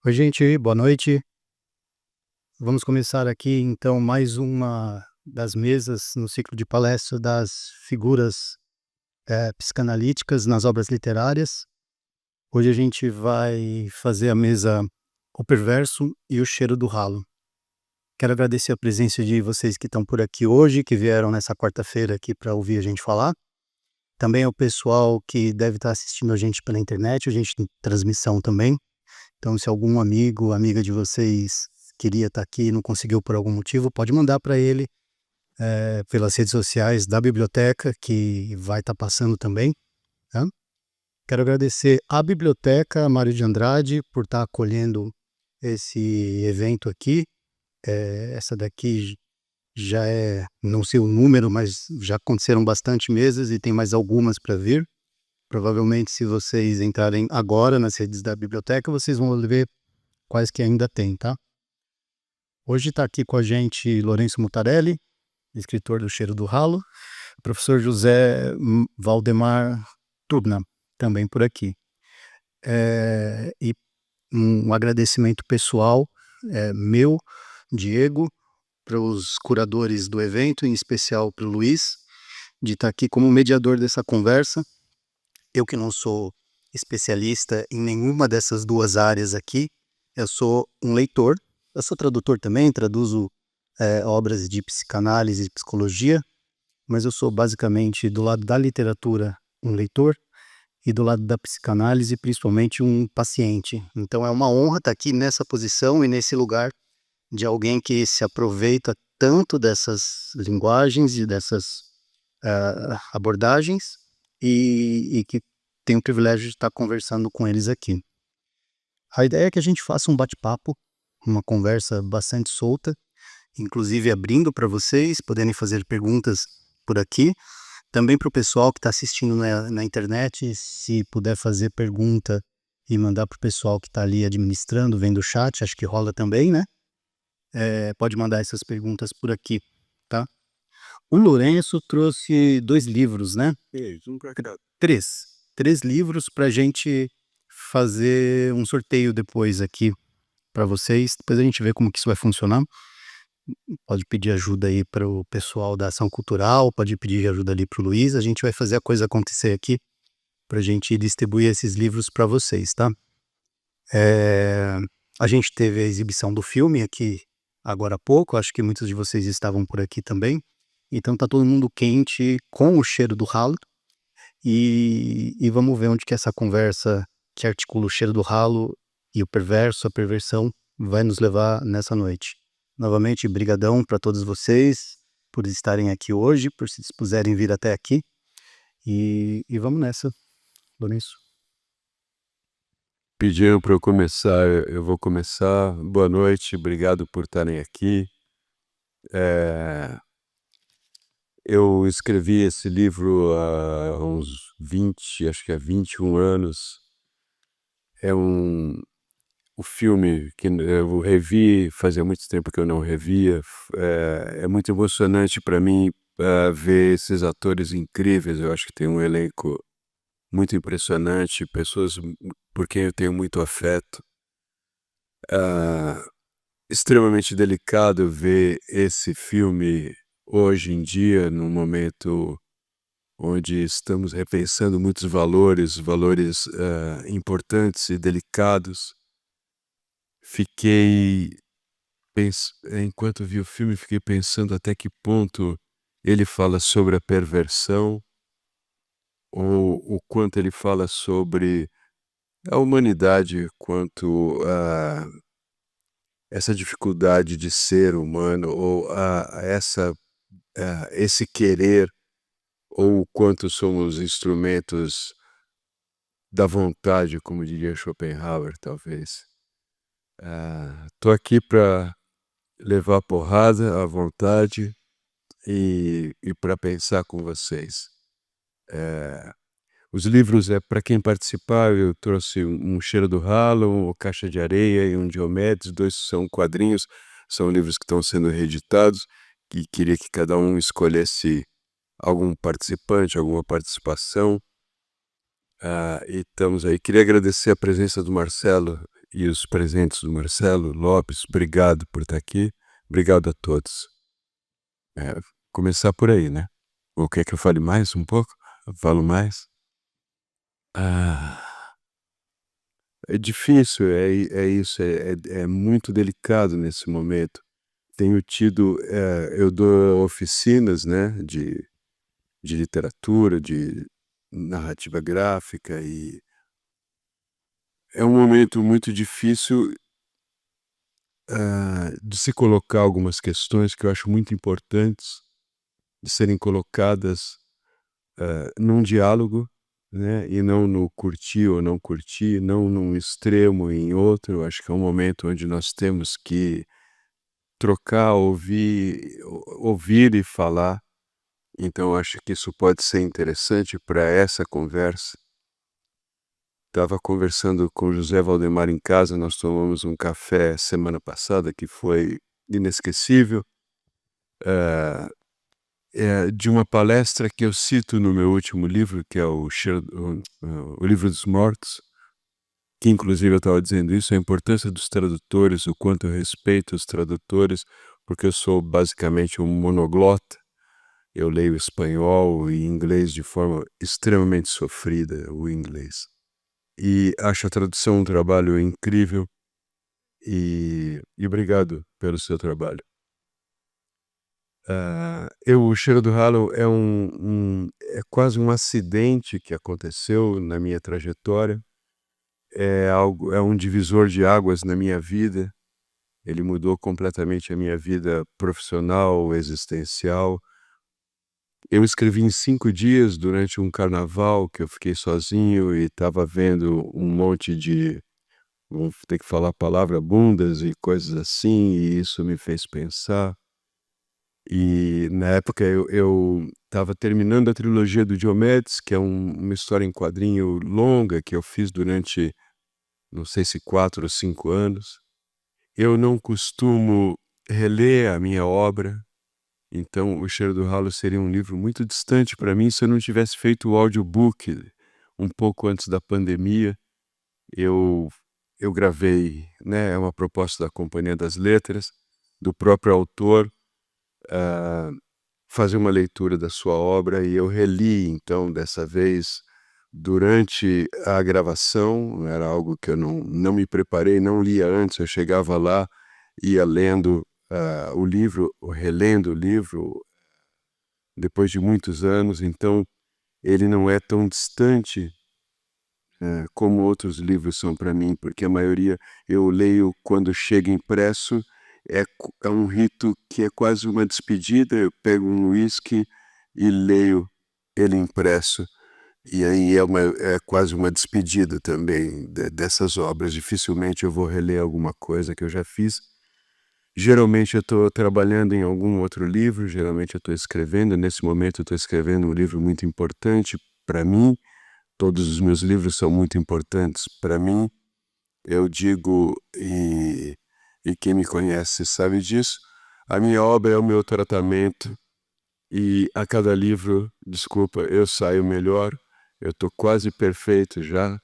Oi, gente, boa noite. Vamos começar aqui então mais uma das mesas no ciclo de palestra das figuras psicanalíticas nas obras literárias. Hoje a gente vai fazer a mesa O Perverso e o Cheiro do Ralo. Quero agradecer a presença de vocês que estão por aqui hoje, que vieram nessa quarta-feira aqui para ouvir a gente falar. Também ao pessoal que deve estar assistindo a gente pela internet, a gente tem transmissão também. Então, se algum amigo, amiga de vocês queria estar aqui e não conseguiu por algum motivo, pode mandar para ele pelas redes sociais da biblioteca, que vai estar passando também, tá? Quero agradecer à biblioteca Mário de Andrade por estar acolhendo esse evento aqui. Essa daqui já é, não sei o número, mas já aconteceram bastante mesas e tem mais algumas para vir. Provavelmente, se vocês entrarem agora nas redes da biblioteca, vocês vão ver quais que ainda tem, tá? Hoje está aqui com a gente Lourenço Mutarelli, escritor do Cheiro do Ralo, o professor José Valdemar Tubna, também por aqui. E um agradecimento pessoal meu, Diego, para os curadores do evento, em especial para o Luiz, de estar aqui como mediador dessa conversa. Eu que não sou especialista em nenhuma dessas duas áreas aqui, eu sou um leitor, eu sou tradutor também, traduzo obras de psicanálise e psicologia, mas eu sou basicamente, do lado da literatura, um leitor, e do lado da psicanálise, principalmente um paciente. Então é uma honra estar aqui nessa posição e nesse lugar de alguém que se aproveita tanto dessas linguagens e dessas abordagens e que tem o privilégio de estar conversando com eles aqui. A ideia é que a gente faça um bate-papo, uma conversa bastante solta, inclusive abrindo para vocês poderem fazer perguntas por aqui. Também para o pessoal que está assistindo na internet, se puder fazer pergunta e mandar para o pessoal que está ali administrando, vendo o chat, acho que rola também, né? Pode mandar essas perguntas por aqui, tá? O Lourenço trouxe 2 livros, né? Três. 3 livros para a gente fazer um sorteio depois aqui para vocês. Depois a gente vê como que isso vai funcionar. Pode pedir ajuda aí para o pessoal da ação cultural, pode pedir ajuda ali para o Luiz. A gente vai fazer a coisa acontecer aqui para a gente distribuir esses livros para vocês, tá? A gente teve a exibição do filme aqui agora há pouco, acho que muitos de vocês estavam por aqui também. Então tá todo mundo quente com o cheiro do ralo e vamos ver onde que essa conversa que articula o cheiro do ralo e o perverso, a perversão, vai nos levar nessa noite. Novamente, brigadão para todos vocês por estarem aqui hoje, por se dispuserem vir até aqui e vamos nessa, Lourenço. Pediram para eu começar, eu vou começar. Boa noite, obrigado por estarem aqui. Eu escrevi esse livro há uns 20, acho que há 21 anos. O filme que eu revi, fazia muito tempo que eu não revia. É muito emocionante para mim ver esses atores incríveis. Eu acho que tem um elenco muito impressionante, pessoas por quem eu tenho muito afeto. Extremamente delicado ver esse filme hoje em dia, num momento onde estamos repensando muitos valores importantes e delicados. Enquanto vi o filme, fiquei pensando até que ponto ele fala sobre a perversão ou o quanto ele fala sobre a humanidade, quanto a essa dificuldade de ser humano ou esse querer, ou o quanto somos instrumentos da vontade, como diria Schopenhauer, talvez. Tô aqui para levar a porrada à vontade e para pensar com vocês. Os livros para quem participar, eu trouxe um Cheiro do Ralo, um Caixa de Areia e um Diomedes, 2 são quadrinhos, são livros que estão sendo reeditados, e queria que cada um escolhesse algum participante, alguma participação. E estamos aí. Queria agradecer a presença do Marcelo e os presentes do Marcelo Lopes, obrigado por estar aqui, obrigado a todos. Começar por aí, né. Ou quer que eu fale mais um pouco? Eu falo mais? Ah, é difícil, é isso, é muito delicado nesse momento. Tenho tido, eu dou oficinas, né, de literatura, de narrativa gráfica e é um momento muito difícil, de se colocar algumas questões que eu acho muito importantes de serem colocadas, num diálogo, né, e não no curtir ou não curtir, não num extremo e em outro. Eu acho que é um momento onde nós temos que trocar, ouvir e falar. Então eu acho que isso pode ser interessante para essa conversa. Estava conversando com o José Valdemar em casa, nós tomamos um café semana passada que foi inesquecível, eh de uma palestra que eu cito no meu último livro, que é o Livro dos Mortos, que inclusive eu estava dizendo isso, a importância dos tradutores, o quanto eu respeito os tradutores, porque eu sou basicamente um monoglota. Eu leio espanhol e inglês de forma extremamente sofrida, o inglês. E acho a tradução um trabalho incrível e obrigado pelo seu trabalho. O Cheiro do Halo é quase um acidente que aconteceu na minha trajetória, é um divisor de águas na minha vida, ele mudou completamente a minha vida profissional, existencial. Eu escrevi em 5 dias durante um carnaval que eu fiquei sozinho e estava vendo um monte de, vou ter que falar a palavra, bundas e coisas assim, e isso me fez pensar. E na época eu estava terminando a trilogia do Diomedes, que é uma história em quadrinho longa que eu fiz durante, não sei se 4 ou 5 anos. Eu não costumo reler a minha obra, então O Cheiro do Ralo seria um livro muito distante para mim se eu não tivesse feito o audiobook um pouco antes da pandemia. Eu eu gravei, né, é uma proposta da Companhia das Letras, do próprio autor, fazer uma leitura da sua obra e eu reli, então, dessa vez, durante a gravação, era algo que eu não me preparei, não lia antes, eu chegava lá, ia lendo, o livro, ou relendo o livro, depois de muitos anos, então ele não é tão distante, como outros livros são para mim, porque a maioria eu leio quando chega impresso, é um rito que é quase uma despedida, eu pego um uísque e leio ele impresso, e aí é quase uma despedida também dessas obras, dificilmente eu vou reler alguma coisa que eu já fiz. Geralmente eu estou trabalhando em algum outro livro, geralmente eu estou escrevendo, nesse momento eu estou escrevendo um livro muito importante para mim. Todos os meus livros são muito importantes para mim, eu digo, e quem me conhece sabe disso, a minha obra é o meu tratamento e a cada livro, desculpa, eu saio melhor, eu estou quase perfeito já,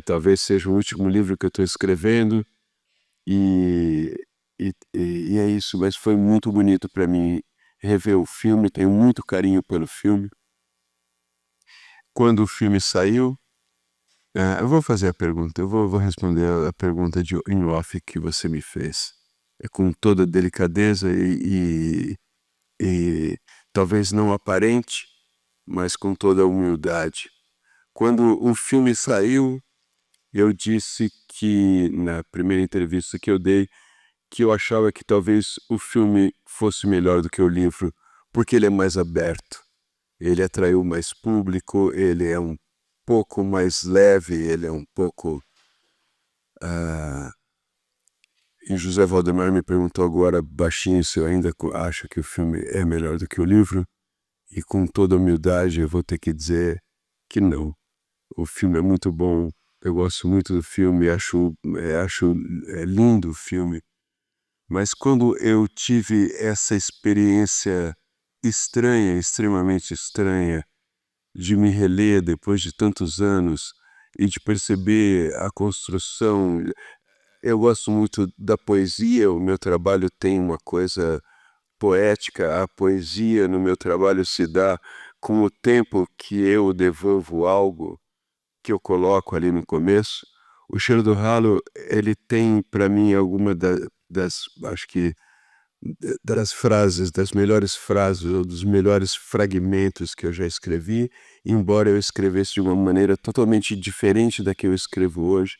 talvez seja o último livro que eu estou escrevendo e e é isso, mas foi muito bonito para mim rever o filme, tenho muito carinho pelo filme. Quando o filme saiu, eu vou fazer a pergunta, eu vou responder a pergunta em off que você me fez. É com toda delicadeza e talvez não aparente, mas com toda a humildade. Quando o filme saiu, eu disse que, na primeira entrevista que eu dei, que eu achava que talvez o filme fosse melhor do que o livro, porque ele é mais aberto, ele atraiu mais público, ele é um pouco mais leve, ele é um pouco. E José Valdemar me perguntou agora baixinho se eu ainda acho que o filme é melhor do que o livro, e com toda humildade eu vou ter que dizer que não. O filme é muito bom, eu gosto muito do filme, acho lindo o filme, mas quando eu tive essa experiência estranha, extremamente estranha, de me reler depois de tantos anos e de perceber a construção. eu gosto muito da poesia, o meu trabalho tem uma coisa poética, a poesia no meu trabalho se dá com o tempo que eu devolvo algo que eu coloco ali no começo. O Cheiro do Ralo, ele tem para mim alguma das, acho que das frases, das melhores frases ou dos melhores fragmentos que eu já escrevi, embora eu escrevesse de uma maneira totalmente diferente da que eu escrevo hoje.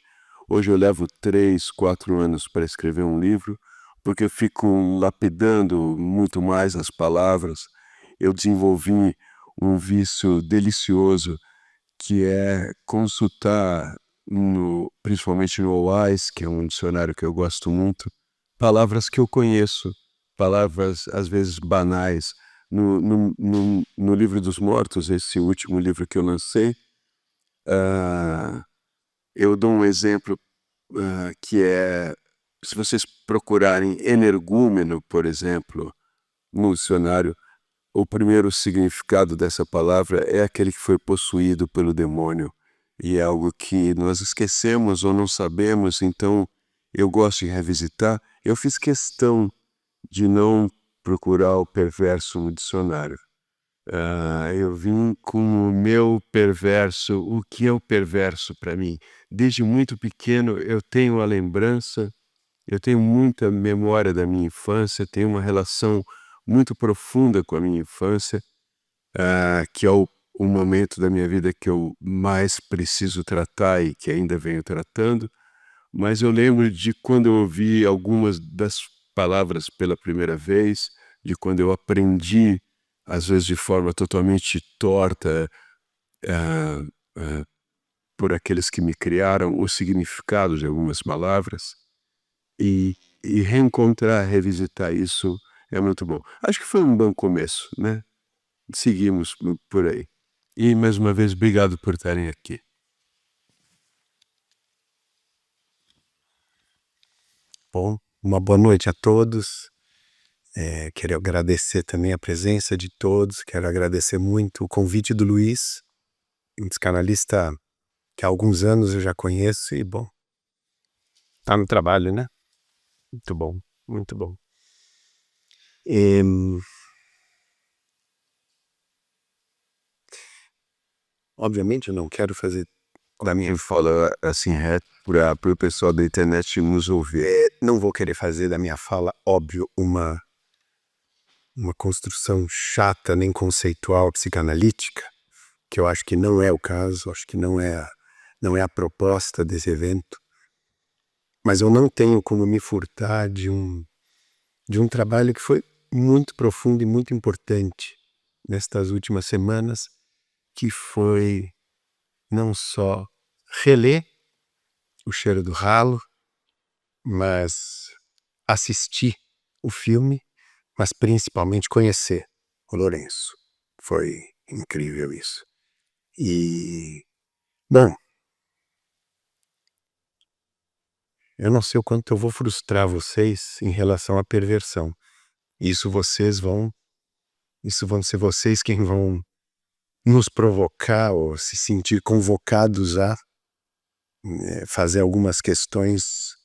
Hoje eu levo 3, 4 anos para escrever um livro, porque eu fico lapidando muito mais as palavras. Eu desenvolvi um vício delicioso que é consultar, principalmente no OAIS, que é um dicionário que eu gosto muito, palavras que eu conheço, palavras às vezes banais. No Livro dos Mortos, esse último livro que eu lancei, eu dou um exemplo que é, se vocês procurarem energúmeno, por exemplo, no dicionário, o primeiro significado dessa palavra é aquele que foi possuído pelo demônio. E é algo que nós esquecemos ou não sabemos, então eu gosto de revisitar. Eu fiz questão de não procurar o perverso no dicionário. Eu vim com o meu perverso. O que é o perverso para mim? Desde muito pequeno eu tenho a lembrança, eu tenho muita memória da minha infância, tenho uma relação muito profunda com a minha infância, que é o momento da minha vida que eu mais preciso tratar e que ainda venho tratando. Mas eu lembro de quando eu ouvi algumas das palavras pela primeira vez, de quando eu aprendi, às vezes de forma totalmente torta, ah, ah, por aqueles que me criaram, o significado de algumas palavras. E reencontrar, revisitar isso é muito bom. Acho que foi um bom começo, né? Seguimos por aí. E mais uma vez, obrigado por estarem aqui. Bom, uma boa noite a todos. Quero agradecer também a presença de todos. Quero agradecer muito o convite do Luiz, um psicanalista que há alguns anos eu já conheço e, bom, tá no trabalho, né? Muito bom, muito bom. Obviamente eu não quero fazer da minha Fala assim reto para o pessoal da internet nos ouvir. não vou querer fazer da minha fala, óbvio, uma construção chata nem conceitual psicanalítica, que eu acho que não é o caso, acho que não é a proposta desse evento. Mas eu não tenho como me furtar de um trabalho que foi muito profundo e muito importante nestas últimas semanas, que foi não só reler O Cheiro do Ralo, mas assistir o filme, mas principalmente conhecer o Lourenço. Foi incrível isso. E, bom, eu não sei o quanto eu vou frustrar vocês em relação à perversão. Isso vão ser vocês quem vão nos provocar ou se sentir convocados a fazer algumas questões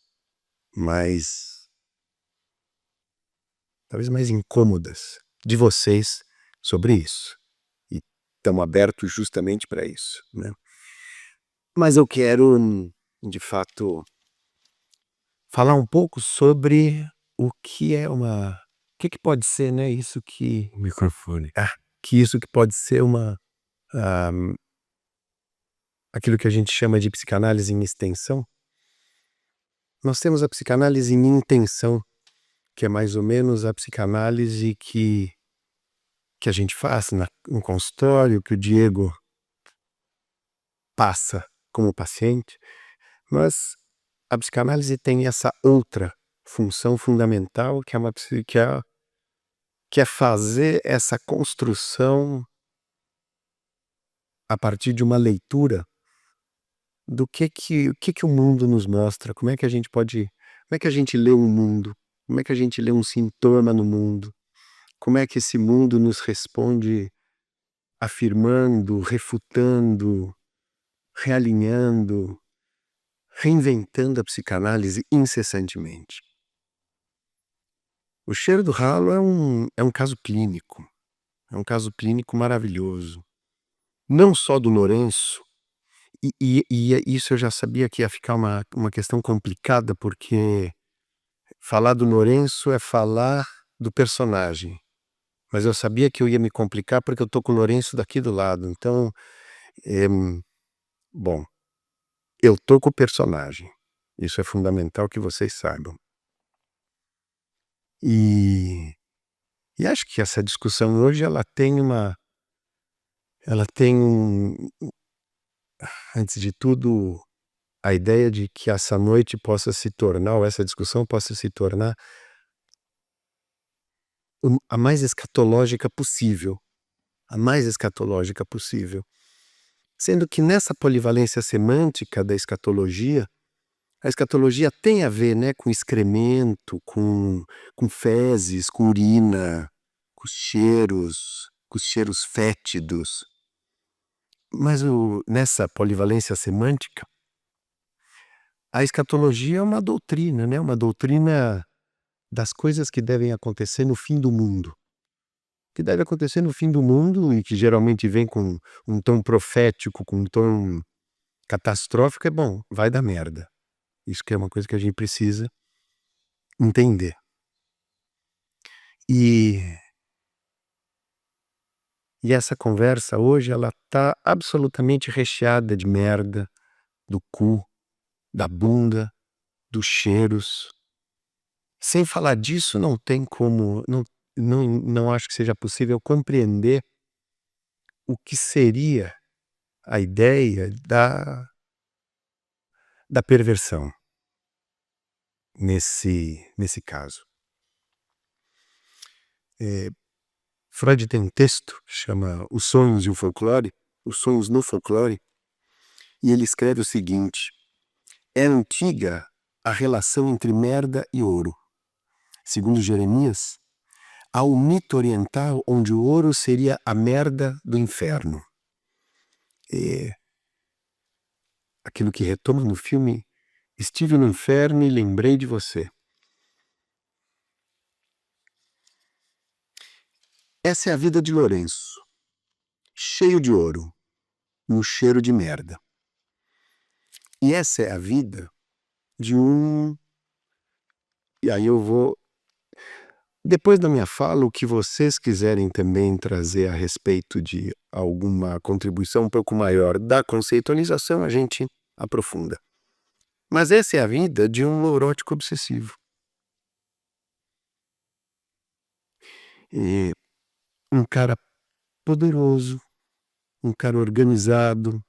talvez mais incômodas de vocês sobre isso. E estamos abertos justamente para isso, né? Mas eu quero, de fato, falar um pouco sobre o que é o que pode ser, né, isso que Microfone. isso que pode ser ah, aquilo que a gente chama de psicanálise em extensão. Nós temos a psicanálise em intenção, que é mais ou menos a psicanálise que a gente faz no consultório, que o Diego passa como paciente, mas a psicanálise tem essa outra função fundamental, que é que é fazer essa construção a partir de uma leitura do que o mundo nos mostra, como é que a gente lê o mundo, como é que a gente lê um sintoma no mundo, como é que esse mundo nos responde afirmando, refutando, realinhando, reinventando a psicanálise incessantemente. O Cheiro do Ralo é um caso clínico. É um caso clínico maravilhoso. Não só do Lourenço, e isso eu já sabia que ia ficar uma questão complicada, porque falar do Lourenço é falar do personagem. Mas eu sabia que eu ia me complicar porque eu tô com o Lourenço daqui do lado. Então, bom, eu tô com o personagem. Isso é fundamental que vocês saibam. E acho que essa discussão hoje ela tem antes de tudo, a ideia de que essa noite possa se tornar, ou essa discussão possa se tornar a mais escatológica possível. A mais escatológica possível. Sendo que nessa polivalência semântica da escatologia, a escatologia tem a ver, né, com excremento, com fezes, com urina, com os cheiros fétidos. Mas nessa polivalência semântica, a escatologia é uma doutrina, né, uma doutrina das coisas que devem acontecer no fim do mundo. Que deve acontecer no fim do mundo e que geralmente vem com um tom profético, com um tom catastrófico, bom, vai dar merda. Isso que é uma coisa que a gente precisa entender. E essa conversa hoje, ela tá absolutamente recheada de merda, do cu, da bunda, dos cheiros. Sem falar disso, não tem como, não acho que seja possível compreender o que seria a ideia da perversão nesse caso. Freud tem um texto que chama Os Sonhos e o Folclore, Os Sonhos no Folclore, e ele escreve o seguinte: é antiga a relação entre merda e ouro. Segundo Jeremias, há um mito oriental onde o ouro seria a merda do inferno. Aquilo que retoma no filme Estive no Inferno e Lembrei de Você. Essa é a vida de Lourenço, cheio de ouro, um cheiro de merda. E essa é a vida de E aí eu vou... Depois da minha fala, o que vocês quiserem também trazer a respeito de alguma contribuição um pouco maior da conceitualização, a gente aprofunda. Mas essa é a vida de um neurótico obsessivo. E um cara poderoso, um cara organizado,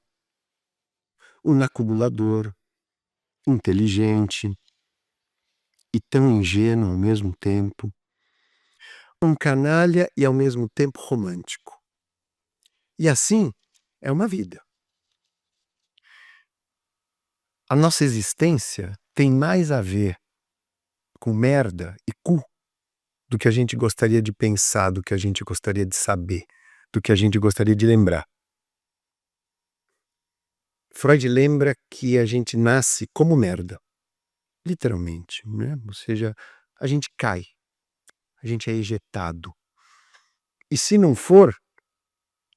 um acumulador, inteligente e tão ingênuo ao mesmo tempo, um canalha e ao mesmo tempo romântico. E assim é uma vida. A nossa existência tem mais a ver com merda e cu do que a gente gostaria de pensar, do que a gente gostaria de saber, do que a gente gostaria de lembrar. Freud lembra que a gente nasce como merda, literalmente, né? Ou seja, a gente cai, a gente é ejetado. E se não for,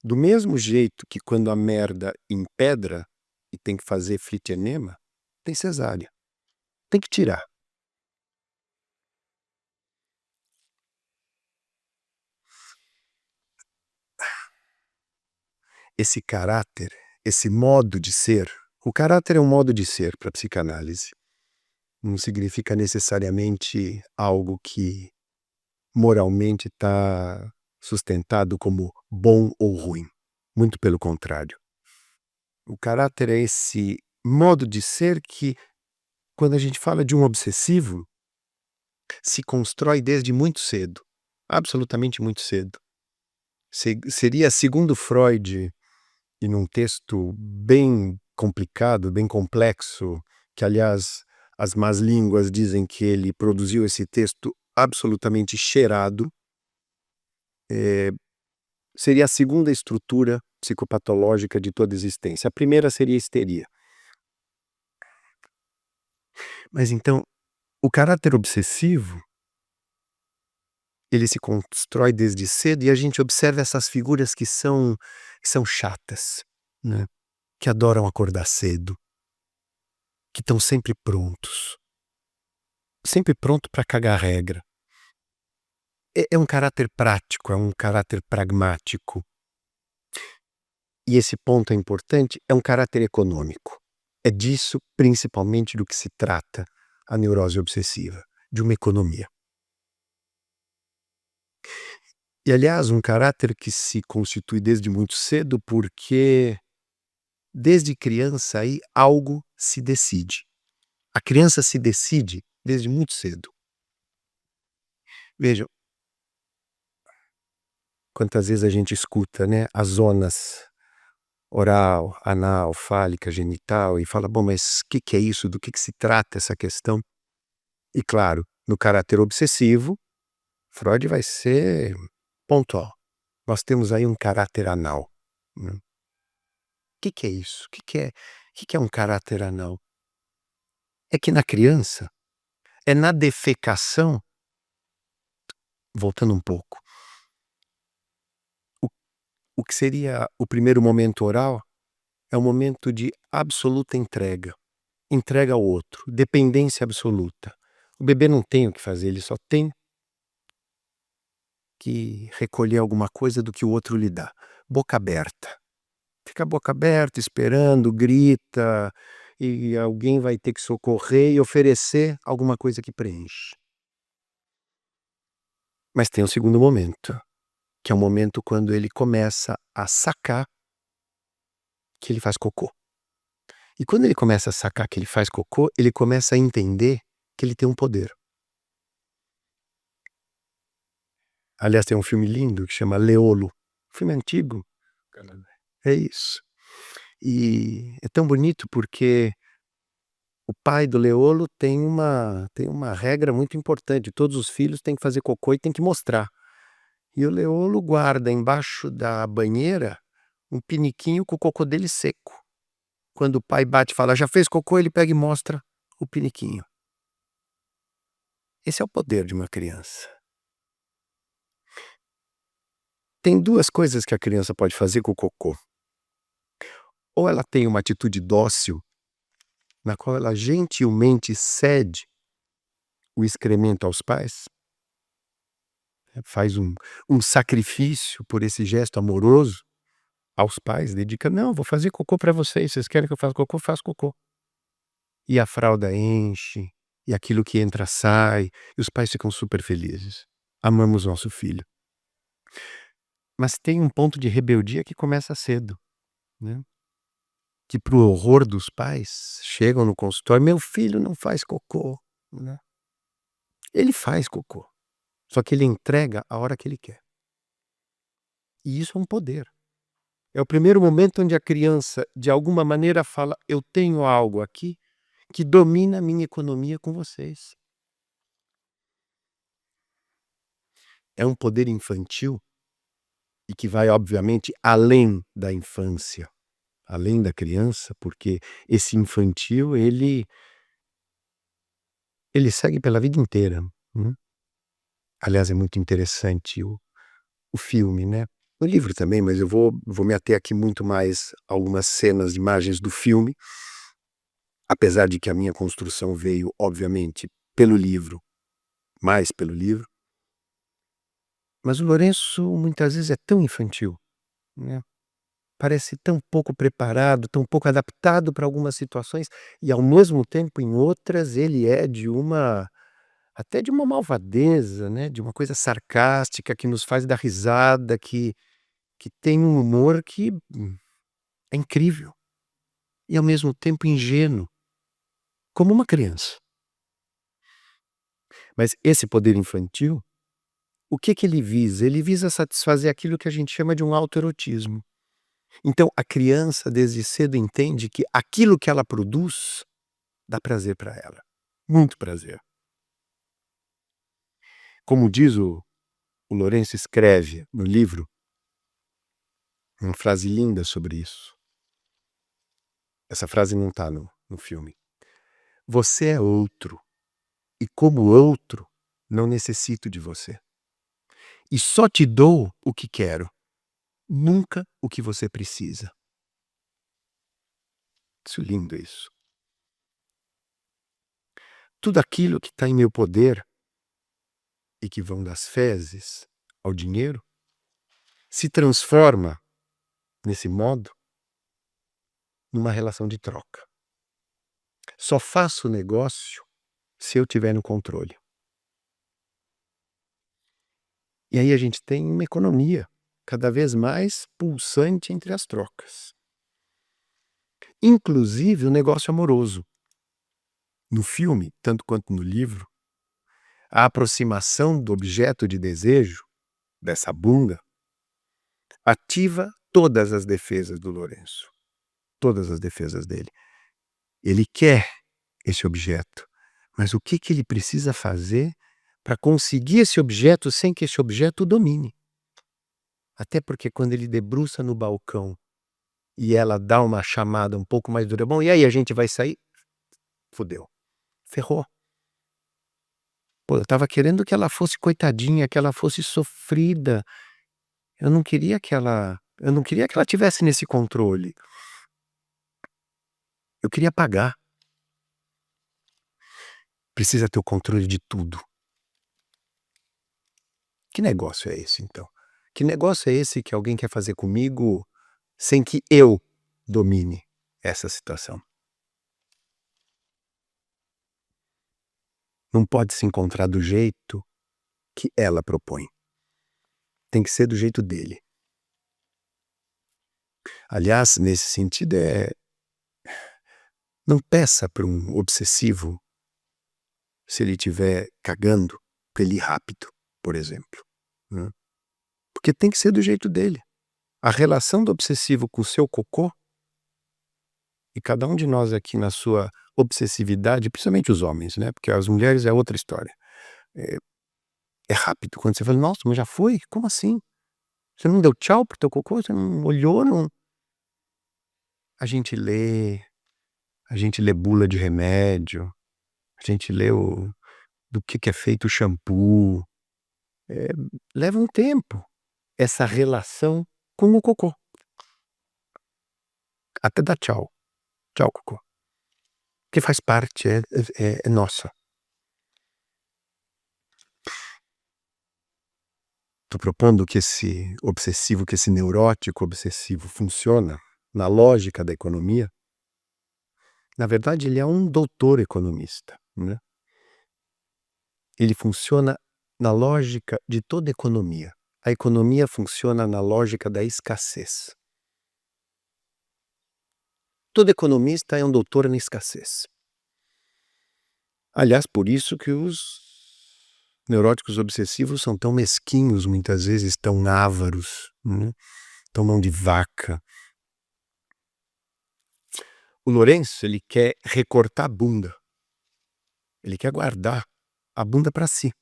do mesmo jeito que quando a merda empedra e tem que fazer flitienema, tem cesárea. Tem que tirar. Esse caráter, esse modo de ser, o caráter é um modo de ser para a psicanálise. Não significa necessariamente algo que moralmente está sustentado como bom ou ruim. Muito pelo contrário. O caráter é esse modo de ser que, quando a gente fala de um obsessivo, se constrói desde muito cedo. Absolutamente muito cedo. Seria, segundo Freud, e num texto bem complicado, bem complexo, que aliás as más línguas dizem que ele produziu esse texto absolutamente cheirado, seria a segunda estrutura psicopatológica de toda a existência. A primeira seria a histeria. Mas então, o caráter obsessivo, ele se constrói desde cedo e a gente observa essas figuras que são chatas, né? Que adoram acordar cedo, que estão sempre pronto para cagar a regra. É um caráter prático, é um caráter pragmático. E esse ponto é importante, é um caráter econômico. É disso, principalmente, do que se trata a neurose obsessiva, de uma economia. E, aliás, um caráter que se constitui desde muito cedo porque, desde criança, aí algo se decide. A criança se decide desde muito cedo. Vejam, quantas vezes a gente escuta, né, as zonas oral, anal, fálica, genital, e fala, bom, mas o que é isso? Do que se trata essa questão? E claro, no caráter obsessivo, Freud vai ser pontual. Nós temos aí um caráter anal, né? O que é isso? O que é um caráter anal? É que na criança, é na defecação, voltando um pouco, o, o que seria o primeiro momento oral é um momento de absoluta entrega. Entrega ao outro, dependência absoluta. O bebê não tem o que fazer, ele só tem que recolher alguma coisa do que o outro lhe dá. Boca aberta. Fica a boca aberta, esperando, grita, e alguém vai ter que socorrer e oferecer alguma coisa que preenche. Mas tem um segundo momento, que é o momento quando ele começa a sacar que ele faz cocô. E quando ele começa a sacar que ele faz cocô, ele começa a entender que ele tem um poder. Aliás, tem um filme lindo que chama Leolo. Filme antigo. É isso. E é tão bonito porque o pai do Leolo tem uma regra muito importante. Todos os filhos têm que fazer cocô e têm que mostrar. E o Leolo guarda embaixo da banheira um piniquinho com o cocô dele seco. Quando o pai bate e fala, já fez cocô, ele pega e mostra o piniquinho. Esse é o poder de uma criança. Tem duas coisas que a criança pode fazer com o cocô. Ou ela tem uma atitude dócil, na qual ela gentilmente cede o excremento aos pais, faz um sacrifício por esse gesto amoroso aos pais, dedica, não, vou fazer cocô para vocês querem que eu faça cocô? Faço cocô. E a fralda enche, e aquilo que entra sai, e os pais ficam super felizes. Amamos nosso filho. Mas tem um ponto de rebeldia que começa cedo, né? Que, pro horror dos pais, chegam no consultório, meu filho não faz cocô, né? Ele faz cocô, só que ele entrega a hora que ele quer. E isso é um poder. É o primeiro momento onde a criança, de alguma maneira, fala, eu tenho algo aqui que domina a minha economia com vocês. É um poder infantil e que vai, obviamente, além da infância, além da criança, porque esse infantil, ele segue pela vida inteira, né? Aliás, é muito interessante o filme, né? O livro também, mas eu vou me ater aqui muito mais a algumas cenas, imagens do filme, apesar de que a minha construção veio, obviamente, pelo livro, mais pelo livro. Mas o Lourenço muitas vezes é tão infantil, né? Parece tão pouco preparado, tão pouco adaptado para algumas situações e, ao mesmo tempo, em outras, ele é até de uma malvadeza, né? De uma coisa sarcástica que nos faz dar risada, que tem um humor que é incrível e, ao mesmo tempo, ingênuo, como uma criança. Mas esse poder infantil, o que ele visa? Ele visa satisfazer aquilo que a gente chama de um autoerotismo. Então, a criança, desde cedo, entende que aquilo que ela produz dá prazer para ela. Muito prazer. Como diz o Lourenço, escreve no livro uma frase linda sobre isso. Essa frase não está no filme. Você é outro. E como outro, não necessito de você. E só te dou o que quero, nunca o que você precisa. Isso é lindo isso. Tudo aquilo que está em meu poder e que vão das fezes ao dinheiro se transforma, nesse modo, numa relação de troca. Só faço negócio se eu tiver no controle. E aí a gente tem uma economia cada vez mais pulsante entre as trocas. Inclusive o negócio amoroso. No filme, tanto quanto no livro, a aproximação do objeto de desejo, dessa bunda, ativa todas as defesas do Lourenço. Todas as defesas dele. Ele quer esse objeto, mas o que ele precisa fazer para conseguir esse objeto sem que esse objeto o domine? Até porque quando ele debruça no balcão e ela dá uma chamada um pouco mais dura, bom, e aí a gente vai sair? Fudeu. Ferrou. Pô, eu estava querendo que ela fosse coitadinha, que ela fosse sofrida. Eu não queria que ela tivesse nesse controle. Eu queria pagar. Precisa ter o controle de tudo. Que negócio é esse, então? Que negócio é esse que alguém quer fazer comigo sem que eu domine essa situação? Não pode se encontrar do jeito que ela propõe. Tem que ser do jeito dele. Aliás, nesse sentido, não peça para um obsessivo, se ele estiver cagando, para ele ir rápido, por exemplo. Né? Porque tem que ser do jeito dele. A relação do obsessivo com o seu cocô, e cada um de nós aqui na sua obsessividade, principalmente os homens, né? Porque as mulheres é outra história. É rápido. Quando você fala, nossa, mas já foi? Como assim? Você não deu tchau pro teu cocô? Você não olhou? Não... A gente lê bula de remédio, a gente lê do que é feito o shampoo. Leva um tempo essa relação com o cocô. Até dar tchau. Tchau, cocô. Que faz parte, é nossa. Estou propondo que esse obsessivo, que esse neurótico obsessivo funciona na lógica da economia. Na verdade, ele é um doutor economista, né? Ele funciona na lógica de toda economia. A economia funciona na lógica da escassez. Todo economista é um doutor na escassez. Aliás, por isso que os neuróticos obsessivos são tão mesquinhos, muitas vezes tão ávaros, né? Tão mão de vaca. O Lourenço, ele quer recortar a bunda. Ele quer guardar a bunda para si.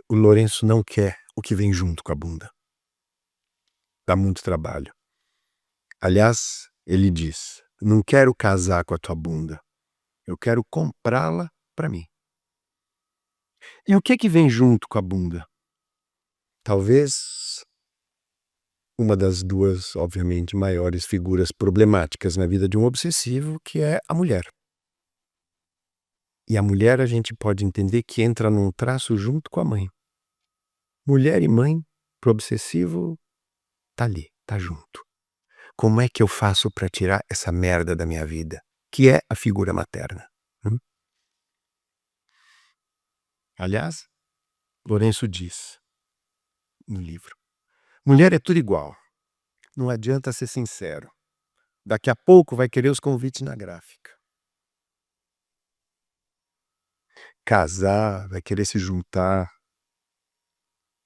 O Lourenço não quer o que vem junto com a bunda. Dá muito trabalho. Aliás, ele diz, não quero casar com a tua bunda. Eu quero comprá-la para mim. E o que vem junto com a bunda? Talvez uma das duas, obviamente, maiores figuras problemáticas na vida de um obsessivo, que é a mulher. E a mulher a gente pode entender que entra num traço junto com a mãe. Mulher e mãe, pro obsessivo, tá ali, tá junto. Como é que eu faço para tirar essa merda da minha vida? Que é a figura materna. Aliás, Lourenço diz no livro, mulher é tudo igual. Não adianta ser sincero. Daqui a pouco vai querer os convites na gráfica. Casar, vai querer se juntar.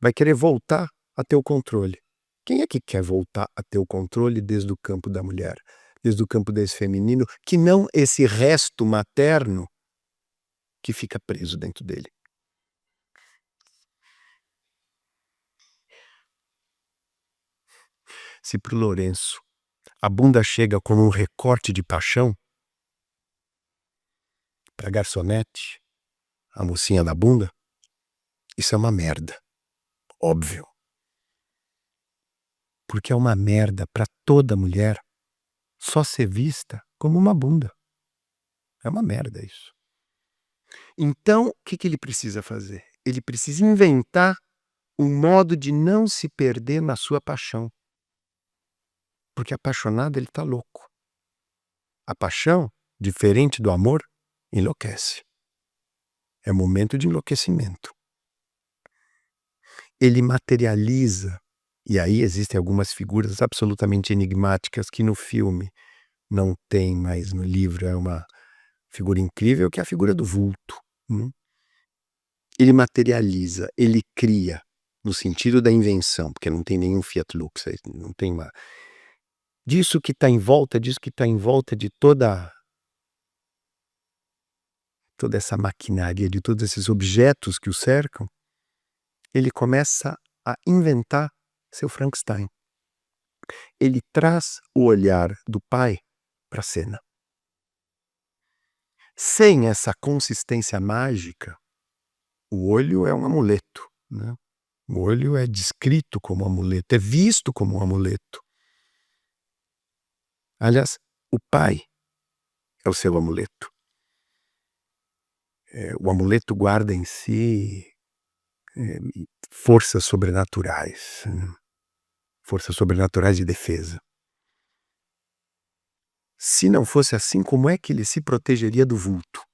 Vai querer voltar a ter o controle. Quem é que quer voltar a ter o controle desde o campo da mulher? Desde o campo desse feminino, que não esse resto materno que fica preso dentro dele. Se pro Lourenço a bunda chega como um recorte de paixão, pra garçonete, a mocinha da bunda, isso é uma merda. Óbvio. Porque é uma merda pra toda mulher só ser vista como uma bunda. É uma merda isso. Então, o que ele precisa fazer? Ele precisa inventar um modo de não se perder na sua paixão. Porque apaixonado ele tá louco. A paixão, diferente do amor, enlouquece. É momento de enlouquecimento. Ele materializa, e aí existem algumas figuras absolutamente enigmáticas que no filme não tem, mas no livro é uma figura incrível, que é a figura do vulto. Ele materializa, ele cria, no sentido da invenção, porque não tem nenhum Fiat Lux, não tem uma... Disso que está em volta de toda essa maquinaria, de todos esses objetos que o cercam, ele começa a inventar seu Frankenstein. Ele traz o olhar do pai para a cena. Sem essa consistência mágica, o olho é um amuleto, né? O olho é descrito como amuleto, é visto como um amuleto. Aliás, o pai é o seu amuleto. O amuleto guarda em si forças sobrenaturais, forças sobrenaturais de defesa. Se não fosse assim, como é que ele se protegeria do vulto?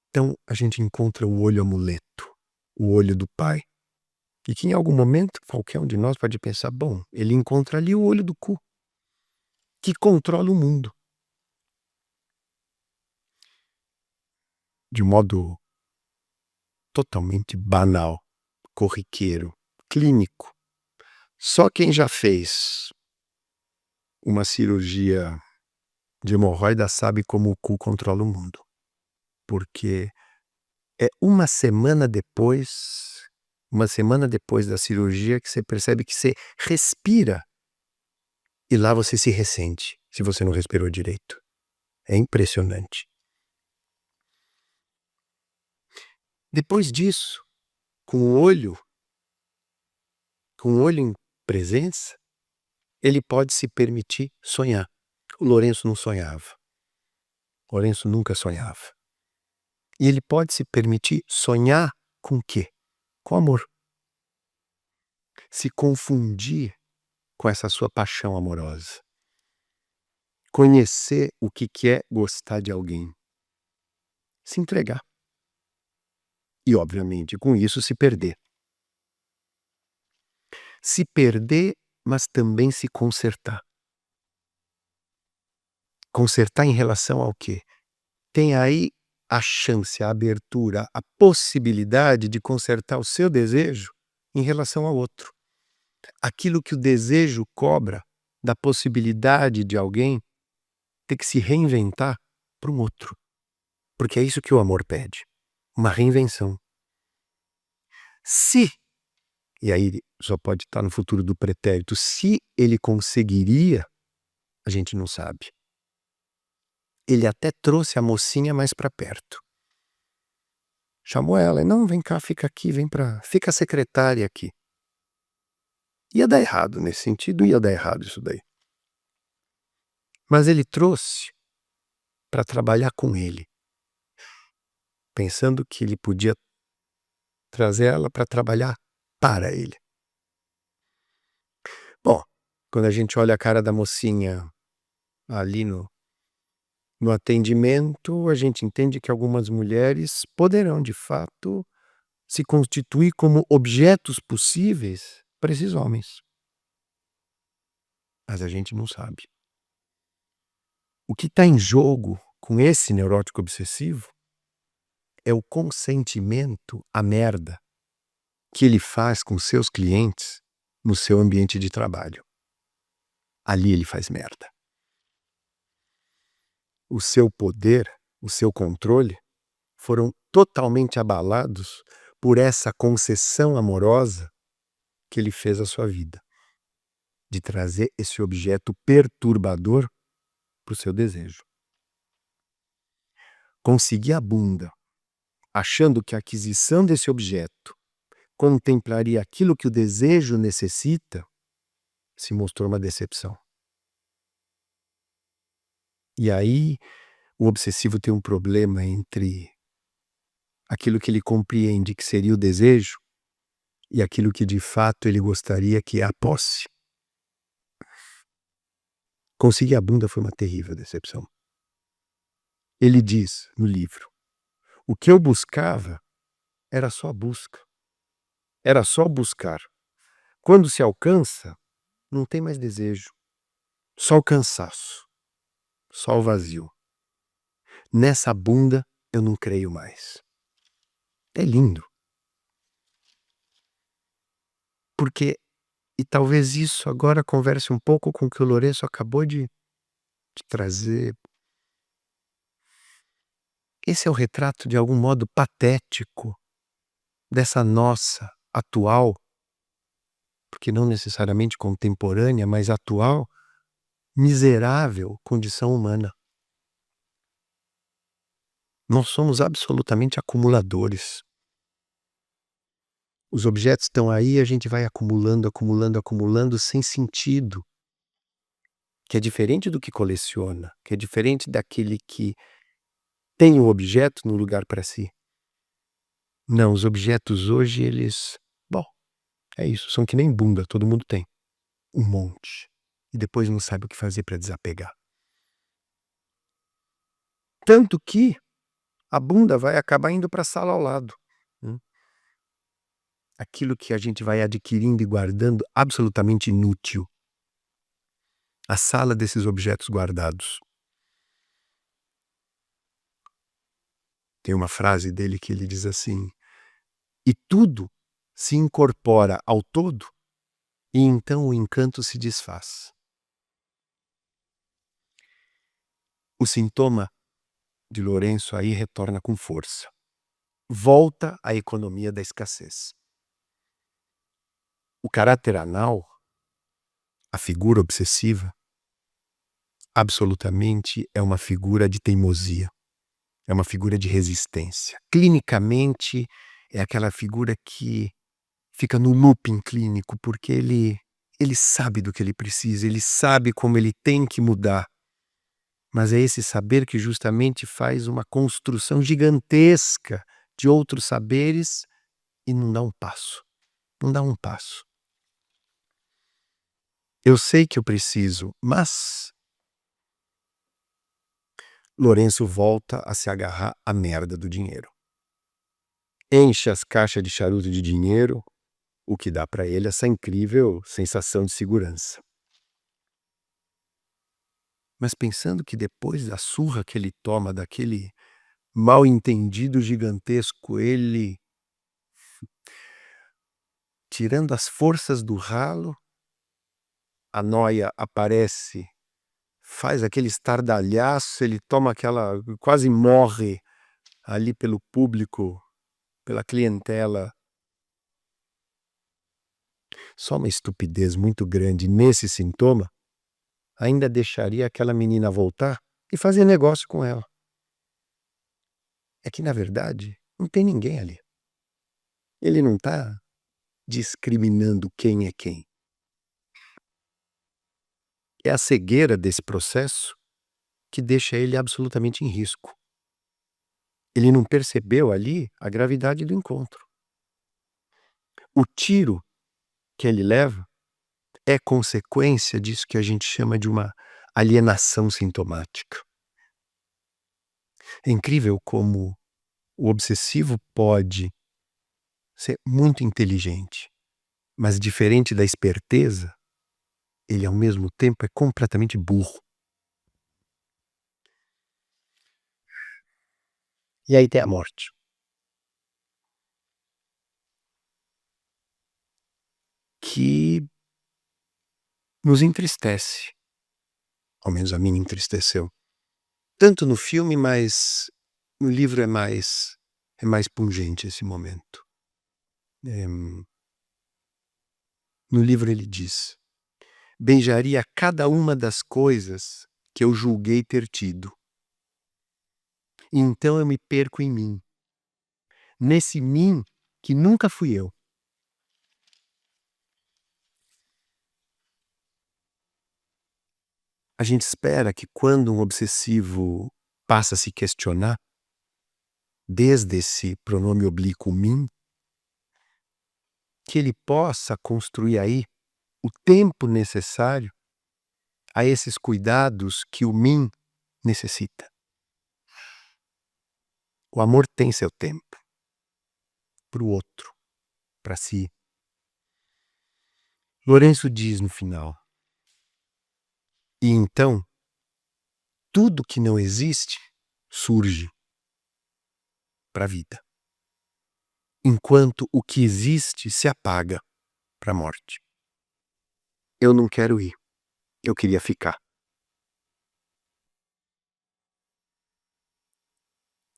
Então a gente encontra o olho amuleto, o olho do pai, e que em algum momento qualquer um de nós pode pensar, bom, ele encontra ali o olho do cu, que controla o mundo. De modo totalmente banal, corriqueiro, clínico. Só quem já fez uma cirurgia de hemorroida sabe como o cu controla o mundo. Porque é uma semana depois da cirurgia que você percebe que você respira e lá você se ressente, se você não respirou direito. É impressionante. Depois disso, com o olho em presença, ele pode se permitir sonhar. O Lourenço não sonhava. O Lourenço nunca sonhava. E ele pode se permitir sonhar com o quê? Com amor. Se confundir com essa sua paixão amorosa. Conhecer o que é gostar de alguém. Se entregar. E, obviamente, com isso se perder. Se perder, mas também se consertar. Consertar em relação ao quê? Tem aí a chance, a abertura, a possibilidade de consertar o seu desejo em relação ao outro. Aquilo que o desejo cobra da possibilidade de alguém ter que se reinventar para um outro. Porque é isso que o amor pede. Uma reinvenção. Se, e aí só pode estar no futuro do pretérito, se ele conseguiria, a gente não sabe. Ele até trouxe a mocinha mais para perto. Chamou ela, não, vem cá, fica aqui, fica a secretária aqui. Ia dar errado nesse sentido, ia dar errado isso daí. Mas ele trouxe para trabalhar com ele, pensando que ele podia trazer ela para trabalhar para ele. Bom, quando a gente olha a cara da mocinha ali no atendimento, a gente entende que algumas mulheres poderão, de fato, se constituir como objetos possíveis para esses homens. Mas a gente não sabe. O que está em jogo com esse neurótico obsessivo é o consentimento à merda que ele faz com seus clientes no seu ambiente de trabalho. Ali ele faz merda. O seu poder, o seu controle foram totalmente abalados por essa concessão amorosa que ele fez à sua vida, de trazer esse objeto perturbador para o seu desejo. conseguir a bunda, achando que a aquisição desse objeto contemplaria aquilo que o desejo necessita, se mostrou uma decepção. E aí, o obsessivo tem um problema entre aquilo que ele compreende que seria o desejo e aquilo que de fato ele gostaria, que é a posse. Conseguir a bunda foi uma terrível decepção. Ele diz no livro: o que eu buscava era só a busca. Era só buscar. Quando se alcança, não tem mais desejo. Só o cansaço. Só o vazio. Nessa bunda eu não creio mais. É lindo. Porque, e talvez isso agora converse um pouco com o que o Lourenço acabou de trazer. Esse é o retrato, de algum modo, patético dessa nossa atual, porque não necessariamente contemporânea, mas atual, miserável condição humana. Nós somos absolutamente acumuladores. Os objetos estão aí, a gente vai acumulando, acumulando, acumulando sem sentido. Que é diferente do que coleciona, que é diferente daquele que tem o objeto no lugar para si. Não, os objetos hoje, eles... Bom, é isso, são que nem bunda, todo mundo tem. Um monte. E depois não sabe o que fazer para desapegar. Tanto que a bunda vai acabar indo para a sala ao lado. Aquilo que a gente vai adquirindo e guardando, absolutamente inútil. A sala desses objetos guardados. Tem uma frase dele que ele diz assim: e tudo se incorpora ao todo, e então o encanto se desfaz. O sintoma de Lourenço aí retorna com força. Volta à economia da escassez. O caráter anal, a figura obsessiva, absolutamente é uma figura de teimosia. É uma figura de resistência. Clinicamente, é aquela figura que fica no looping clínico, porque ele sabe do que ele precisa, ele sabe como ele tem que mudar. Mas é esse saber que justamente faz uma construção gigantesca de outros saberes e não dá um passo. Não dá um passo. Eu sei que eu preciso, mas Lourenço volta a se agarrar à merda do dinheiro. Enche as caixas de charuto de dinheiro, o que dá para ele essa incrível sensação de segurança. Mas pensando que depois da surra que ele toma daquele mal-entendido gigantesco, ele, tirando as forças do ralo, a nóia aparece, faz aquele estardalhaço, ele toma aquela... quase morre ali pelo público, pela clientela. Só uma estupidez muito grande nesse sintoma ainda deixaria aquela menina voltar e fazer negócio com ela. É que, na verdade, não tem ninguém ali. Ele não está discriminando quem é quem. É a cegueira desse processo que deixa ele absolutamente em risco. Ele não percebeu ali a gravidade do encontro. O tiro que ele leva é consequência disso que a gente chama de uma alienação sintomática. É incrível como o obsessivo pode ser muito inteligente, mas diferente da esperteza, ele ao mesmo tempo é completamente burro. E aí tem a morte. Que nos entristece. Ao menos a mim me entristeceu. Tanto no filme, mas no livro é mais pungente esse momento. No livro ele diz: beijaria cada uma das coisas que eu julguei ter tido. E então eu me perco em mim. Nesse mim que nunca fui eu. A gente espera que quando um obsessivo passa a se questionar, desde esse pronome oblíquo mim, que ele possa construir aí o tempo necessário a esses cuidados que o mim necessita. O amor tem seu tempo. Para o outro, para si. Lourenço diz no final: e então, tudo que não existe surge para a vida, enquanto o que existe se apaga para a morte. Eu não quero ir, eu queria ficar.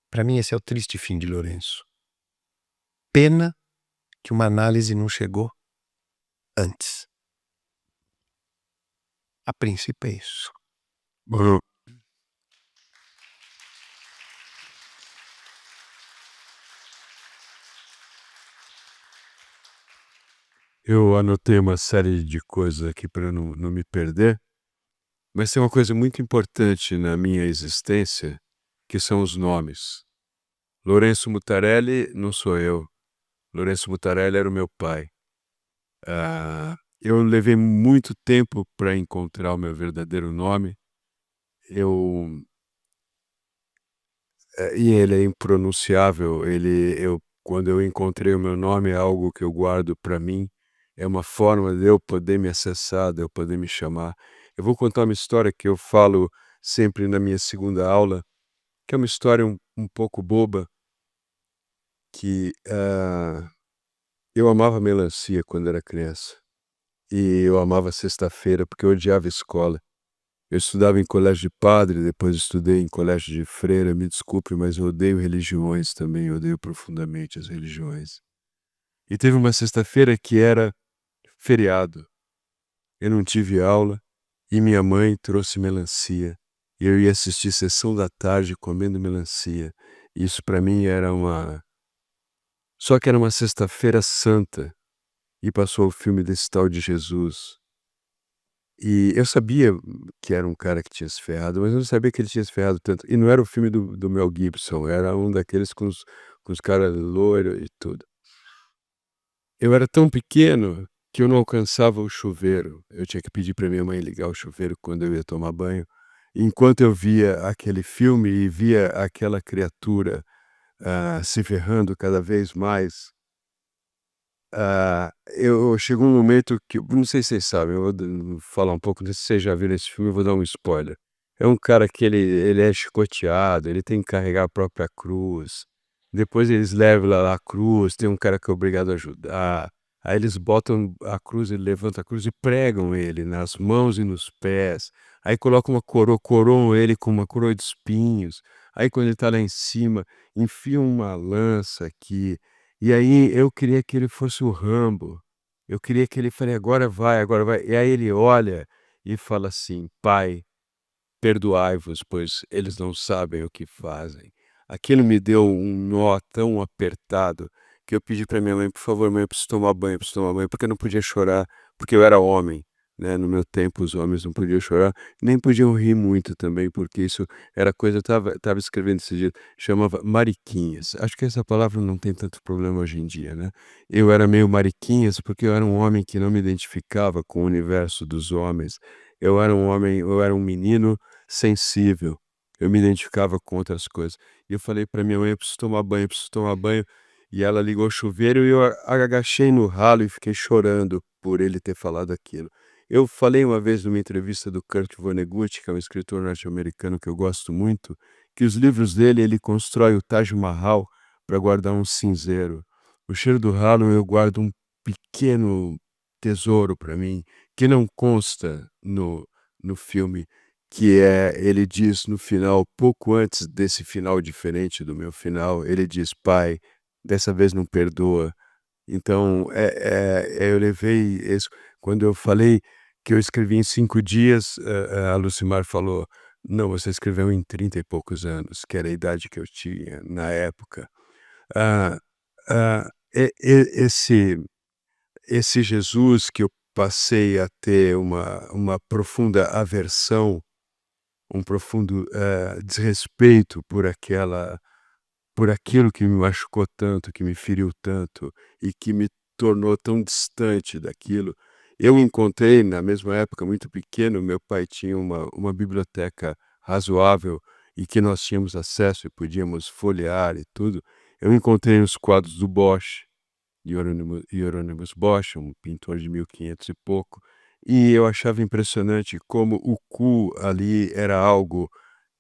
Para mim esse é o triste fim de Lourenço. Pena que uma análise não chegou antes. A princípio é isso. Bom, eu anotei uma série de coisas aqui para não me perder, mas tem uma coisa muito importante na minha existência, que são os nomes. Lourenço Mutarelli não sou eu. Lourenço Mutarelli era o meu pai. Eu levei muito tempo para encontrar o meu verdadeiro nome. E ele é impronunciável. Quando eu encontrei o meu nome, é algo que eu guardo para mim. É uma forma de eu poder me acessar, de eu poder me chamar. Eu vou contar uma história que eu falo sempre na minha segunda aula, que é uma história um pouco boba, que eu amava melancia quando era criança. E eu amava sexta-feira porque eu odiava escola. Eu estudava em colégio de padre, depois estudei em colégio de freira, me desculpe, mas eu odeio religiões também, eu odeio profundamente as religiões. E teve uma sexta-feira que era feriado. Eu não tive aula e minha mãe trouxe melancia. E eu ia assistir sessão da tarde comendo melancia. Isso para mim era uma... Só que era uma sexta-feira santa e passou o filme desse tal de Jesus. E eu sabia que era um cara que tinha se ferrado, mas eu não sabia que ele tinha se ferrado tanto. E não era o filme do Mel Gibson, era um daqueles com os caras loiros e tudo. Eu era tão pequeno que eu não alcançava o chuveiro. Eu tinha que pedir para minha mãe ligar o chuveiro quando eu ia tomar banho. Enquanto eu via aquele filme e via aquela criatura se ferrando cada vez mais, chegou um momento que, não sei se vocês sabem, eu vou falar um pouco, não sei se vocês já viram esse filme, eu vou dar um spoiler. É um cara que ele é chicoteado, ele tem que carregar a própria cruz, depois eles levam lá a cruz, tem um cara que é obrigado a ajudar, aí eles botam a cruz, ele levanta a cruz e pregam ele nas mãos e nos pés, aí colocam uma coroa, coroam ele com uma coroa de espinhos, aí quando ele tá lá em cima, enfiam uma lança aqui, e aí eu queria que ele fosse o Rambo, eu queria que ele fale: agora vai", e aí ele olha e fala assim: "Pai, perdoai-vos, pois eles não sabem o que fazem". Aquilo me deu um nó tão apertado, que eu pedi para minha mãe: "Por favor, mãe, eu preciso tomar banho", porque eu não podia chorar, porque eu era homem, né, no meu tempo os homens não podiam chorar, nem podiam rir muito também, porque isso era coisa, eu estava escrevendo esse dia, chamava mariquinhas. Acho que essa palavra não tem tanto problema hoje em dia, né. Eu era meio mariquinhas, porque eu era um homem que não me identificava com o universo dos homens. Eu era um menino sensível, eu me identificava com outras coisas. E eu falei para minha mãe: eu preciso tomar banho", e ela ligou o chuveiro e eu agachei no ralo e fiquei chorando por ele ter falado aquilo. Eu falei uma vez numa entrevista do Kurt Vonnegut, que é um escritor norte-americano que eu gosto muito, que os livros dele, ele constrói o Taj Mahal para guardar um cinzeiro. O cheiro do ralo eu guardo um pequeno tesouro para mim, que não consta no filme, que ele diz no final, pouco antes desse final diferente do meu final, ele diz: "Pai, dessa vez não perdoa". Então, eu levei isso quando eu falei que eu escrevi em 5 dias, a Lucimar falou: Não, você escreveu em 30 e poucos anos, que era a idade que eu tinha na época. Ah, esse Jesus que eu passei a ter uma profunda aversão, um profundo, desrespeito por aquilo que me machucou tanto, que me feriu tanto e que me tornou tão distante daquilo. Eu encontrei na mesma época, muito pequeno, meu pai tinha uma biblioteca razoável e que nós tínhamos acesso e podíamos folhear e tudo. Eu encontrei os quadros do Bosch, Hieronymus Bosch, um pintor de 1500 e pouco, e eu achava impressionante como o cu ali era algo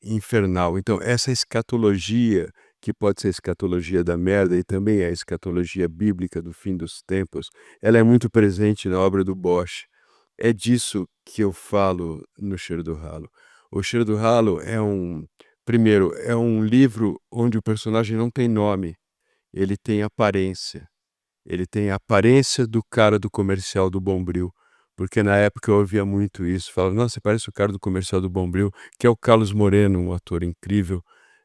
infernal. Então essa escatologia, que pode ser a escatologia da merda e também é a escatologia bíblica do fim dos tempos, ela é muito presente na obra do Bosch. É disso que eu falo no Cheiro do Ralo. O Cheiro do Ralo primeiro, é um livro onde o personagem não tem nome, ele tem aparência. Ele tem a aparência do cara do comercial do Bombril, porque na época eu ouvia muito isso, falava: "Nossa, você parece o cara do comercial do Bombril", que é o Carlos Moreno, um ator incrível,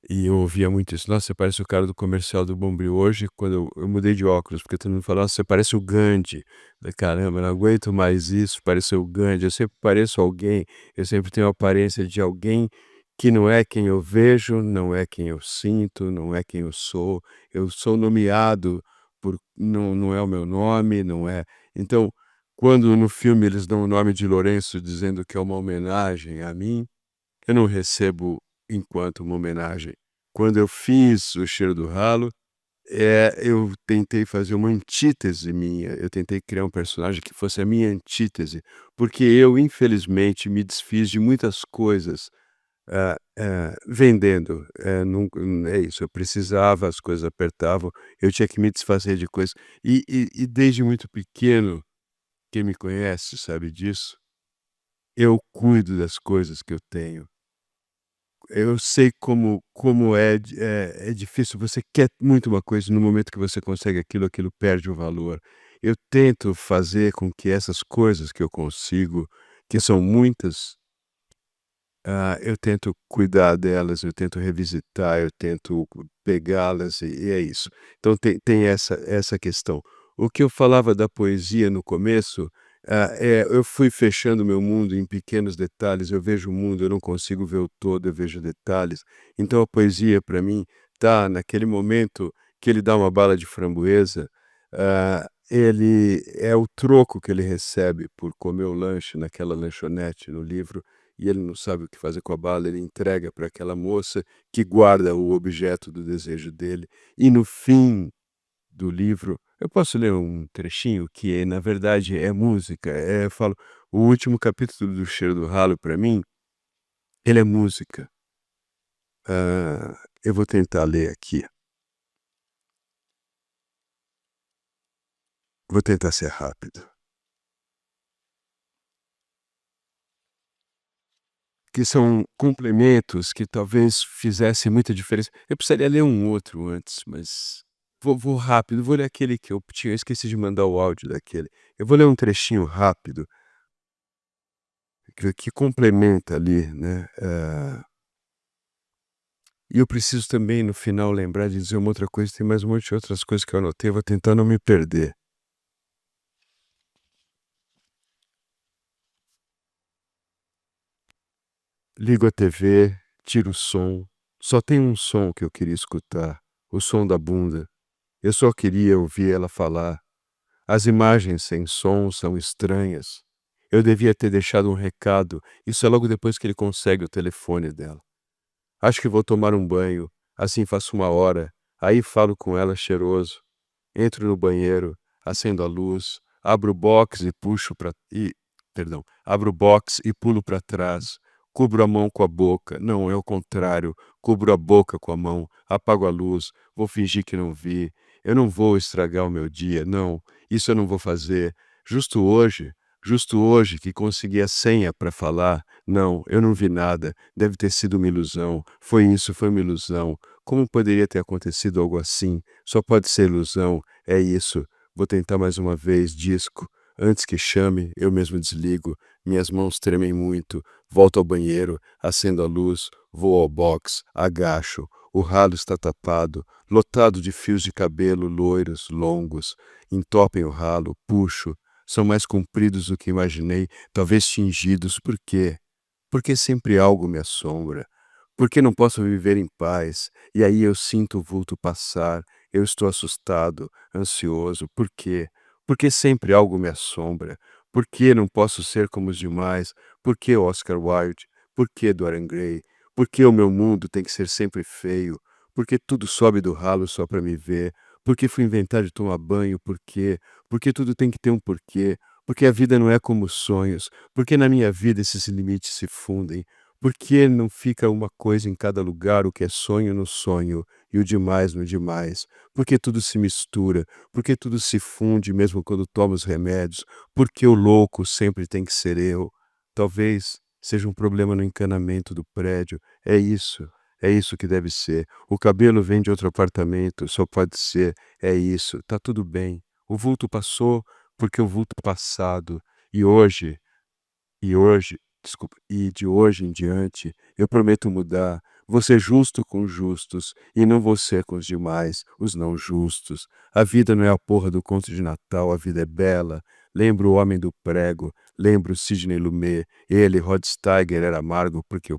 e eu ouvia muito isso: "Nossa, você parece o cara do comercial do Bombril". Hoje, quando eu mudei de óculos, porque todo mundo fala: "Nossa, você parece o Gandhi". Eu falei: "Caramba, eu não aguento mais isso, parecer o Gandhi". Eu sempre pareço alguém, eu sempre tenho a aparência de alguém que não é quem eu vejo, não é quem eu sinto, não é quem eu sou. Eu sou nomeado não é o meu nome, não é. Então, quando no filme eles dão o nome de Lourenço dizendo que é uma homenagem a mim, eu não recebo enquanto uma homenagem. Quando eu fiz O Cheiro do Ralo, eu tentei fazer uma antítese minha, eu tentei criar um personagem que fosse a minha antítese, porque eu infelizmente me desfiz de muitas coisas vendendo, é isso, eu precisava, as coisas apertavam, eu tinha que me desfazer de coisas. E desde muito pequeno, quem me conhece sabe disso, eu cuido das coisas que eu tenho. Eu sei como é difícil, você quer muito uma coisa, no momento que você consegue aquilo, aquilo perde o valor. Eu tento fazer com que essas coisas que eu consigo, que são muitas, eu tento cuidar delas, eu tento revisitar, eu tento pegá-las e é isso. Então tem essa questão. O que eu falava da poesia no começo, eu fui fechando meu mundo em pequenos detalhes, eu vejo o mundo, eu não consigo ver o todo, eu vejo detalhes. Então a poesia para mim tá naquele momento que ele dá uma bala de framboesa, ele é o troco que ele recebe por comer o lanche naquela lanchonete no livro, e ele não sabe o que fazer com a bala, ele entrega para aquela moça que guarda o objeto do desejo dele. E no fim do livro, eu posso ler um trechinho que na verdade é música, eu falo, o último capítulo do Cheiro do Ralo para mim, ele é música. Eu vou tentar ler aqui. Vou tentar ser rápido. Que são complementos que talvez fizessem muita diferença. Eu precisaria ler um outro antes, mas vou rápido, vou ler aquele que eu tinha, eu esqueci de mandar o áudio daquele. Eu vou ler um trechinho rápido que complementa ali, né, e eu preciso também no final lembrar de dizer uma outra coisa, tem mais um monte de outras coisas que eu anotei, vou tentar não me perder. Ligo a TV, tiro o som, só tem um som que eu queria escutar, o som da bunda. Eu só queria ouvir ela falar. As imagens sem som são estranhas. Eu devia ter deixado um recado, isso é logo depois que ele consegue o telefone dela. Acho que vou tomar um banho, assim faço 1 hora, aí falo com ela cheiroso. Entro no banheiro, acendo a luz, abro o box e abro o box e pulo para trás. Cubro a mão com a boca, não, é o contrário, cubro a boca com a mão, apago a luz, vou fingir que não vi. Eu não vou estragar o meu dia, não, isso eu não vou fazer. Justo hoje que consegui a senha para falar, não, eu não vi nada, deve ter sido uma ilusão. Foi isso, foi uma ilusão. Como poderia ter acontecido algo assim? Só pode ser ilusão, é isso. Vou tentar mais uma vez, disco. Antes que chame, eu mesmo desligo. minhas mãos tremem muito, volto ao banheiro, acendo a luz, vou ao box, agacho, o ralo está tapado, lotado de fios de cabelo loiros, longos, entopem o ralo, puxo, são mais compridos do que imaginei, talvez tingidos, por quê? Porque sempre algo me assombra. Porque não posso viver em paz, e aí eu sinto o vulto passar, eu estou assustado, ansioso, por quê? Porque sempre algo me assombra. Por que não posso ser como os demais? Por que Oscar Wilde? Por que Dorian Gray? Por que o meu mundo tem que ser sempre feio? Por que tudo sobe do ralo só para me ver? Por que fui inventar de tomar banho? Por quê? Porque tudo tem que ter um porquê? Porque a vida não é como os sonhos? Porque na minha vida esses limites se fundem? Por que não fica uma coisa em cada lugar, o que é sonho no sonho e o demais no demais? Por que tudo se mistura? Por que tudo se funde mesmo quando tomo os remédios? Por que o louco sempre tem que ser eu? Talvez seja um problema no encanamento do prédio. É isso que deve ser. O cabelo vem de outro apartamento, só pode ser. É isso, tá tudo bem. O vulto passou porque o vulto passado. E hoje, desculpa, e de hoje em diante, eu prometo mudar, vou ser justo com os justos, e não vou ser com os demais, os não justos. A vida não é a porra do conto de Natal, a vida é bela. Lembro o homem do prego, lembro Sidney Lumet, ele, Rod Steiger, era amargo porque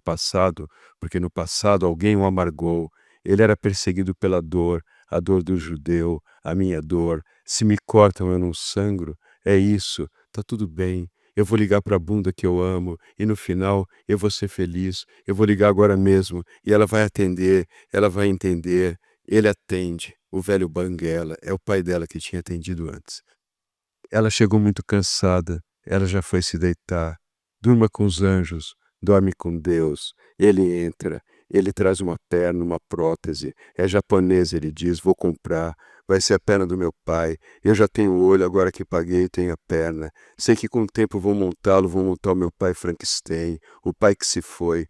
no passado alguém o amargou. Ele era perseguido pela dor, a dor do judeu, a minha dor. Se me cortam eu não sangro, é isso, tá tudo bem. Eu vou ligar para a bunda que eu amo e no final eu vou ser feliz. Eu vou ligar agora mesmo e ela vai atender, ela vai entender. Ele atende. O velho Banguela é o pai dela que tinha atendido antes. Ela chegou muito cansada, ela já foi se deitar. Durma com os anjos, dorme com Deus. Ele entra, ele traz uma perna, uma prótese. É japonês, ele diz, vou comprar. Vai ser a perna do meu pai. Eu já tenho o olho, agora que paguei, tenho a perna. Sei que com o tempo vou montá-lo, vou montar o meu pai Frankenstein, o pai que se foi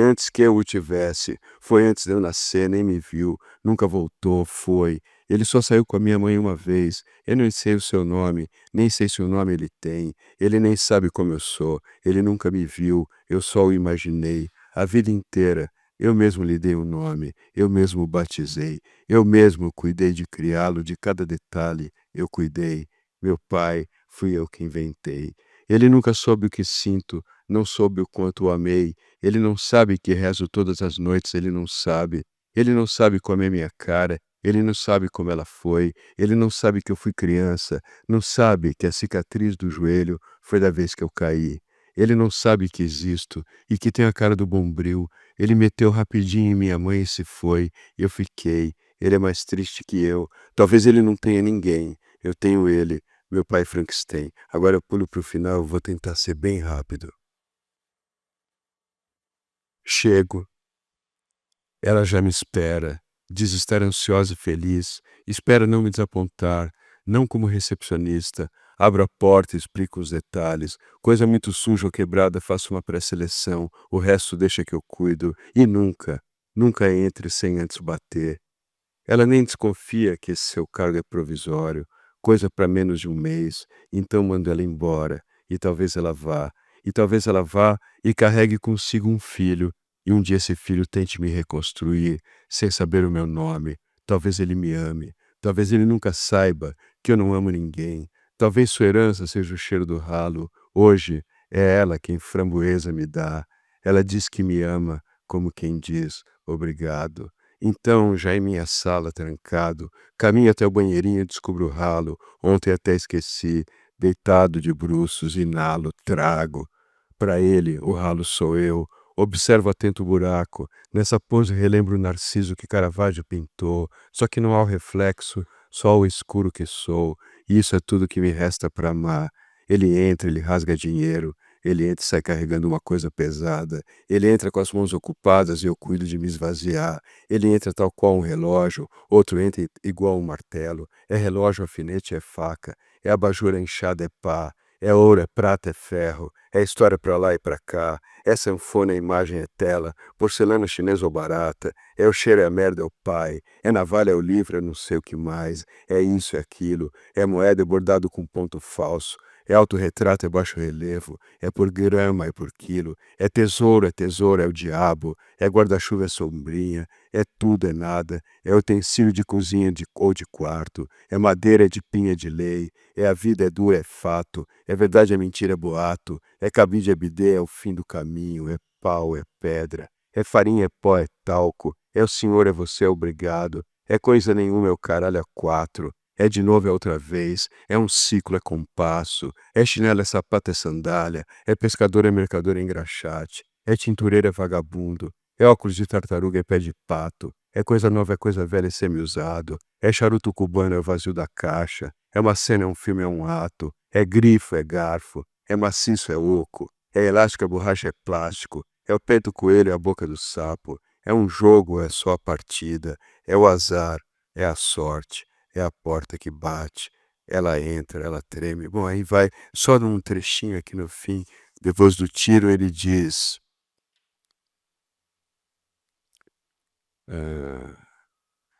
antes que eu o tivesse, foi antes de eu nascer, nem me viu, nunca voltou, foi. Ele só saiu com a minha mãe uma vez, eu não sei o seu nome, nem sei se o nome ele tem, ele nem sabe como eu sou, ele nunca me viu, eu só o imaginei, a vida inteira. Eu mesmo lhe dei o nome, eu mesmo o batizei, eu mesmo cuidei de criá-lo, de cada detalhe, eu cuidei. Meu pai, fui eu que inventei. Ele nunca soube o que sinto, não soube o quanto o amei, ele não sabe que rezo todas as noites, ele não sabe. Ele não sabe como é minha cara, ele não sabe como ela foi, ele não sabe que eu fui criança, não sabe que a cicatriz do joelho foi da vez que eu caí. Ele não sabe que existo e que tenho a cara do Bombril. Ele meteu rapidinho em minha mãe e se foi. Eu fiquei. Ele é mais triste que eu. Talvez ele não tenha ninguém. Eu tenho ele, meu pai Frankenstein. Agora eu pulo pro final, eu vou tentar ser bem rápido. Chego. Ela já me espera, diz estar ansiosa e feliz, espera não me desapontar, não como recepcionista, abro a porta e explico os detalhes, coisa muito suja ou quebrada faço uma pré-seleção, o resto deixa que eu cuido, e nunca, nunca entre sem antes bater. Ela nem desconfia que esse seu cargo é provisório, coisa para menos de um mês, então mando ela embora, e talvez ela vá e carregue consigo um filho, e um dia esse filho tente me reconstruir, sem saber o meu nome. Talvez ele me ame, talvez ele nunca saiba que eu não amo ninguém. Talvez sua herança seja o cheiro do ralo. Hoje é ela quem framboesa me dá. Ela diz que me ama, como quem diz obrigado. Então, já em minha sala, trancado, caminho até o banheirinho e descubro o ralo. Ontem até esqueci, deitado de bruços, inalo, trago. Para ele, o ralo sou eu. Observo atento o buraco. Nessa pose relembro o Narciso que Caravaggio pintou. Só que não há o reflexo, só o escuro que sou. E isso é tudo que me resta para amar. Ele entra, ele rasga dinheiro. Ele entra e sai carregando uma coisa pesada. Ele entra com as mãos ocupadas e eu cuido de me esvaziar. Ele entra tal qual um relógio, outro entra igual um martelo. É relógio, alfinete, é faca. É abajur, é enxada, é pá. É ouro, é prata, é ferro. É história pra lá e pra cá. É sanfona, é imagem, é tela. Porcelana chinesa ou barata. É o cheiro, é a merda, é o pai. É navalha, é o livro, é não sei o que mais. É isso, é aquilo. É moeda, é bordado com ponto falso. é autorretrato, é baixo relevo, é por grama, é por quilo, é tesouro, é o diabo, é guarda-chuva, é sombrinha, é tudo, é nada, é utensílio de cozinha ou de quarto, é madeira, é de pinha, é de lei, é a vida, é dura, é fato, é verdade, é mentira, é boato, é cabide, é bidê, é o fim do caminho, é pau, é pedra, é farinha, é pó, é talco, é o senhor, é você, é obrigado, é coisa nenhuma, é o caralho a quatro, é de novo, é outra vez, é um ciclo, é compasso, é chinelo, é sapato, é sandália, é pescador, é mercador, é engraxate, é tintureiro, é vagabundo, é óculos de tartaruga, é pé de pato, é coisa nova, é coisa velha, é semi-usado, é charuto cubano, é o vazio da caixa, é uma cena, é um filme, é um ato, é grifo, é garfo, é maciço, é oco, é elástico, é borracha, é plástico, é o pé do coelho, é a boca do sapo, é um jogo, é só a partida, é o azar, é a sorte, é a porta que bate, ela entra, ela treme. Bom, aí vai, só num trechinho aqui no fim, depois do tiro ele diz...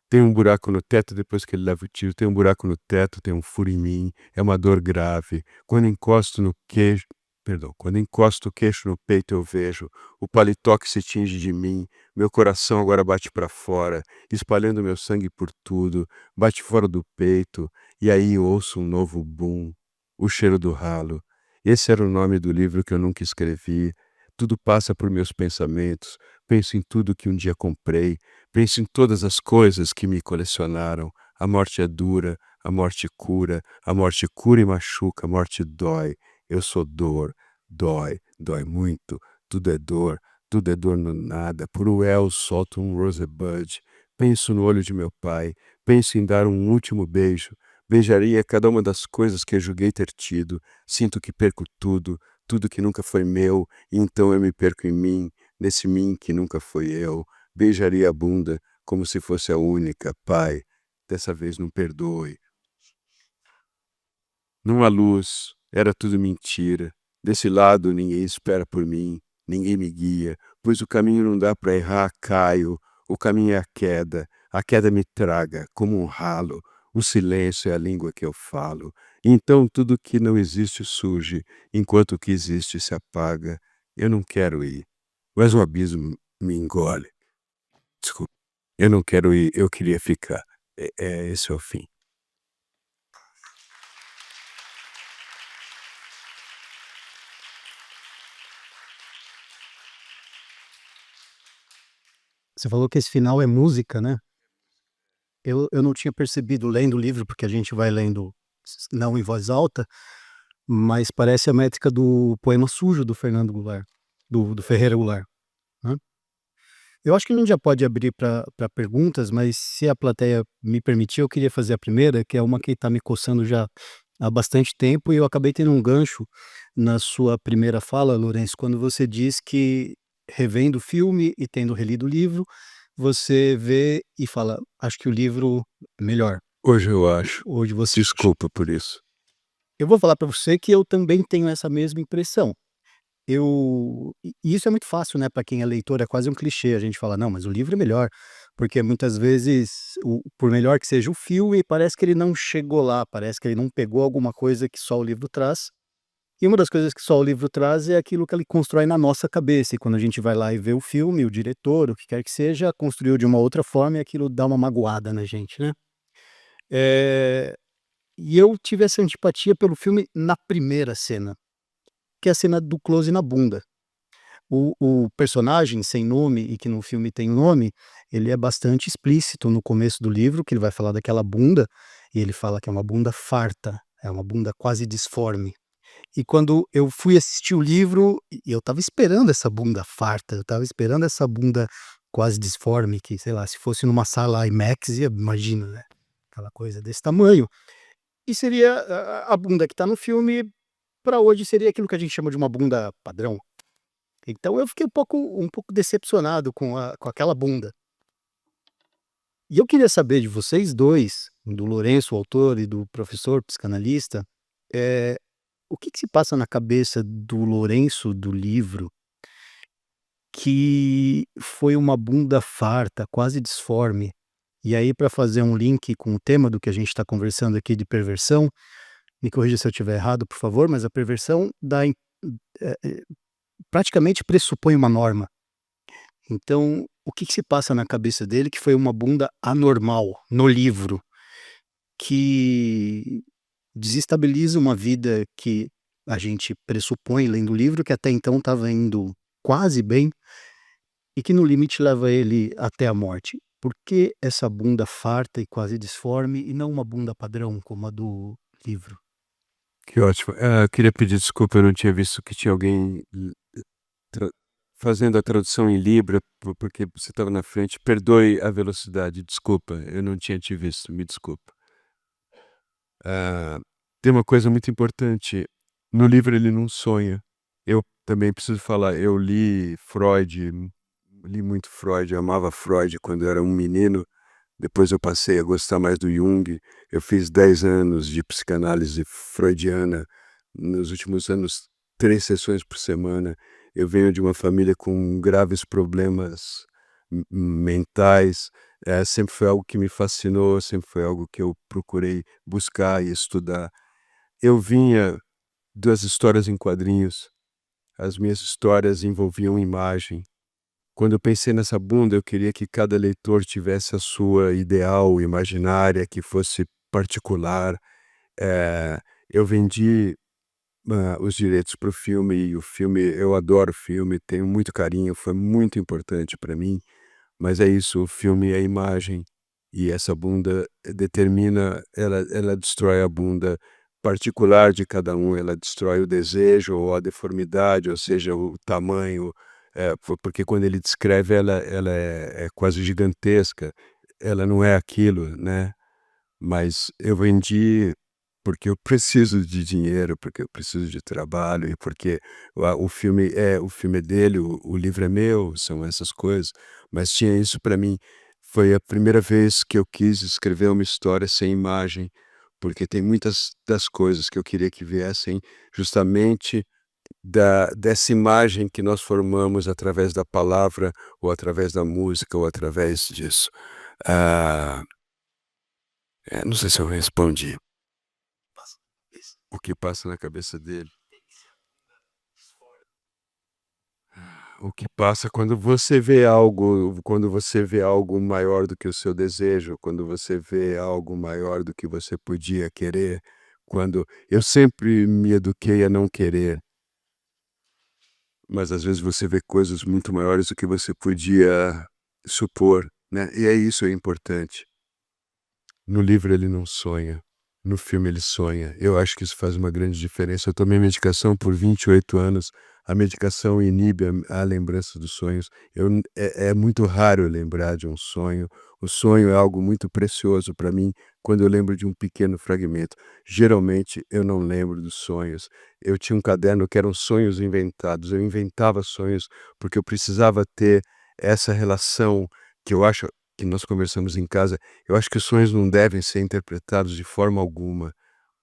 tem um buraco no teto depois que ele leva o tiro, tem um buraco no teto, tem um furo em mim, é uma dor grave. Quando encosto o queixo no peito eu vejo o paletó que se tinge de mim, meu coração agora bate para fora, espalhando meu sangue por tudo, bate fora do peito, e aí eu ouço um novo boom, o cheiro do ralo. Esse era o nome do livro que eu nunca escrevi. Tudo passa por meus pensamentos, penso em tudo que um dia comprei, penso em todas as coisas que me colecionaram. A morte é dura, a morte cura e machuca, a morte dói. Eu sou dor, dói muito, tudo é dor no nada. Por o El solto um rosebud. Penso no olho de meu pai, penso em dar um último beijo. Beijaria cada uma das coisas que eu julguei ter tido. Sinto que perco tudo que nunca foi meu, e então eu me perco em mim, nesse mim que nunca foi eu. Beijaria a bunda como se fosse a única, pai. Dessa vez não perdoe. Não há luz, era tudo mentira. Desse lado ninguém espera por mim, ninguém me guia, pois o caminho não dá para errar, caio. O caminho é a queda me traga como um ralo. O silêncio é a língua que eu falo. Então tudo que não existe surge, enquanto o que existe se apaga. Eu não quero ir, mas o abismo me engole. Desculpa, eu não quero ir, eu queria ficar. Esse é o fim. Você falou que esse final é música, né? Eu não tinha percebido lendo o livro, porque a gente vai lendo não em voz alta, mas parece a métrica do Poema Sujo, do Fernando Goulart, do Ferreira Goulart, né. Eu acho que a gente já pode abrir para perguntas, mas se a plateia me permitir, eu queria fazer a primeira, que é uma que está me coçando já há bastante tempo, e eu acabei tendo um gancho na sua primeira fala, Lourenço, quando você diz que, revendo o filme e tendo relido o livro, você vê e fala: "Acho que o livro é melhor". Hoje eu acho. Hoje você Desculpa por isso. Eu vou falar para você que eu também tenho essa mesma impressão. E isso é muito fácil, né, para quem é leitor, é quase um clichê a gente fala: "Não, mas o livro é melhor", porque muitas vezes por melhor que seja o filme, parece que ele não chegou lá, parece que ele não pegou alguma coisa que só o livro traz, e uma das coisas que só o livro traz é aquilo que ele constrói na nossa cabeça, e quando a gente vai lá e vê o filme, o diretor, o que quer que seja, construiu de uma outra forma e aquilo dá uma magoada na gente, né. Eh, e eu tive essa antipatia pelo filme na primeira cena, que é a cena do close na bunda. O personagem sem nome e que no filme tem nome, ele é bastante explícito no começo do livro, que ele vai falar daquela bunda, e ele fala que é uma bunda farta, é uma bunda quase disforme. E quando eu fui assistir o livro, e eu estava esperando essa bunda farta, eu estava esperando essa bunda quase disforme, que sei lá, se fosse numa sala IMAX, imagina, né, aquela coisa desse tamanho. E seria a bunda que está no filme, para hoje seria aquilo que a gente chama de uma bunda padrão. Então eu fiquei um pouco decepcionado com aquela bunda. E eu queria saber de vocês 2, do Lourenço, o autor, e do professor psicanalista, eh, o que que se passa na cabeça do Lourenço, do livro, que foi uma bunda farta, quase disforme. E aí, para fazer um link com o tema do que a gente está conversando aqui de perversão, me corrija se eu estiver errado, por favor, mas a perversão praticamente pressupõe uma norma. Então, o que se passa na cabeça dele que foi uma bunda anormal no livro, que desestabiliza uma vida que a gente pressupõe lendo o livro, que até então estava indo quase bem, e que no limite leva ele até a morte. Por que essa bunda farta e quase disforme e não uma bunda padrão como a do livro? Que ótimo. Eu queria pedir desculpa, eu não tinha visto que tinha alguém tra fazendo a tradução em Libra, porque você estava na frente. Perdoe a velocidade, desculpa, eu não tinha te visto, me desculpa. Tem uma coisa muito importante, no livro ele não sonha. Eu também preciso falar, eu li Freud, li muito Freud, eu amava Freud quando eu era um menino, depois eu passei a gostar mais do Jung, eu fiz 10 anos de psicanálise freudiana, nos últimos anos 3 sessões por semana. Eu venho de uma família com graves problemas mentais, sempre foi algo que me fascinou, sempre foi algo que eu procurei buscar e estudar. Eu vinha das histórias em quadrinhos, as minhas histórias envolviam imagem. Quando eu pensei nessa bunda, eu queria que cada leitor tivesse a sua ideal imaginária, que fosse particular. Eu vendi, os direitos para o filme, e o filme, eu adoro o filme, tenho muito carinho, foi muito importante para mim, mas é isso, o filme é a imagem, e essa bunda determina, ela destrói a bunda particular de cada um, ela destrói o desejo ou a deformidade, ou seja, o tamanho, porque quando ele descreve ela é quase gigantesca, ela não é aquilo, né, mas eu vendi porque eu preciso de dinheiro, porque eu preciso de trabalho e porque o filme é dele, o livro é meu, são essas coisas, mas tinha isso para mim. Foi a primeira vez que eu quis escrever uma história sem imagem, porque tem muitas das coisas que eu queria que viessem justamente dessa imagem que nós formamos através da palavra, ou através da música, ou através disso. Ah, não sei se eu respondi. O que passa na cabeça dele. O que passa quando você vê algo maior do que o seu desejo, quando você vê algo maior do que você podia querer, quando eu sempre me eduquei a não querer, mas às vezes você vê coisas muito maiores do que você podia supor, né, e é isso é importante. No livro ele não sonha, no filme ele sonha. Eu acho que isso faz uma grande diferença. Eu tomei medicação por 28 anos, a medicação inibe a lembrança dos sonhos. É muito raro eu lembrar de um sonho. O sonho é algo muito precioso para mim quando eu lembro de um pequeno fragmento. Geralmente eu não lembro dos sonhos. Eu tinha um caderno que eram sonhos inventados. Eu inventava sonhos porque eu precisava ter essa relação que eu acho que nós conversamos em casa. Eu acho que os sonhos não devem ser interpretados de forma alguma,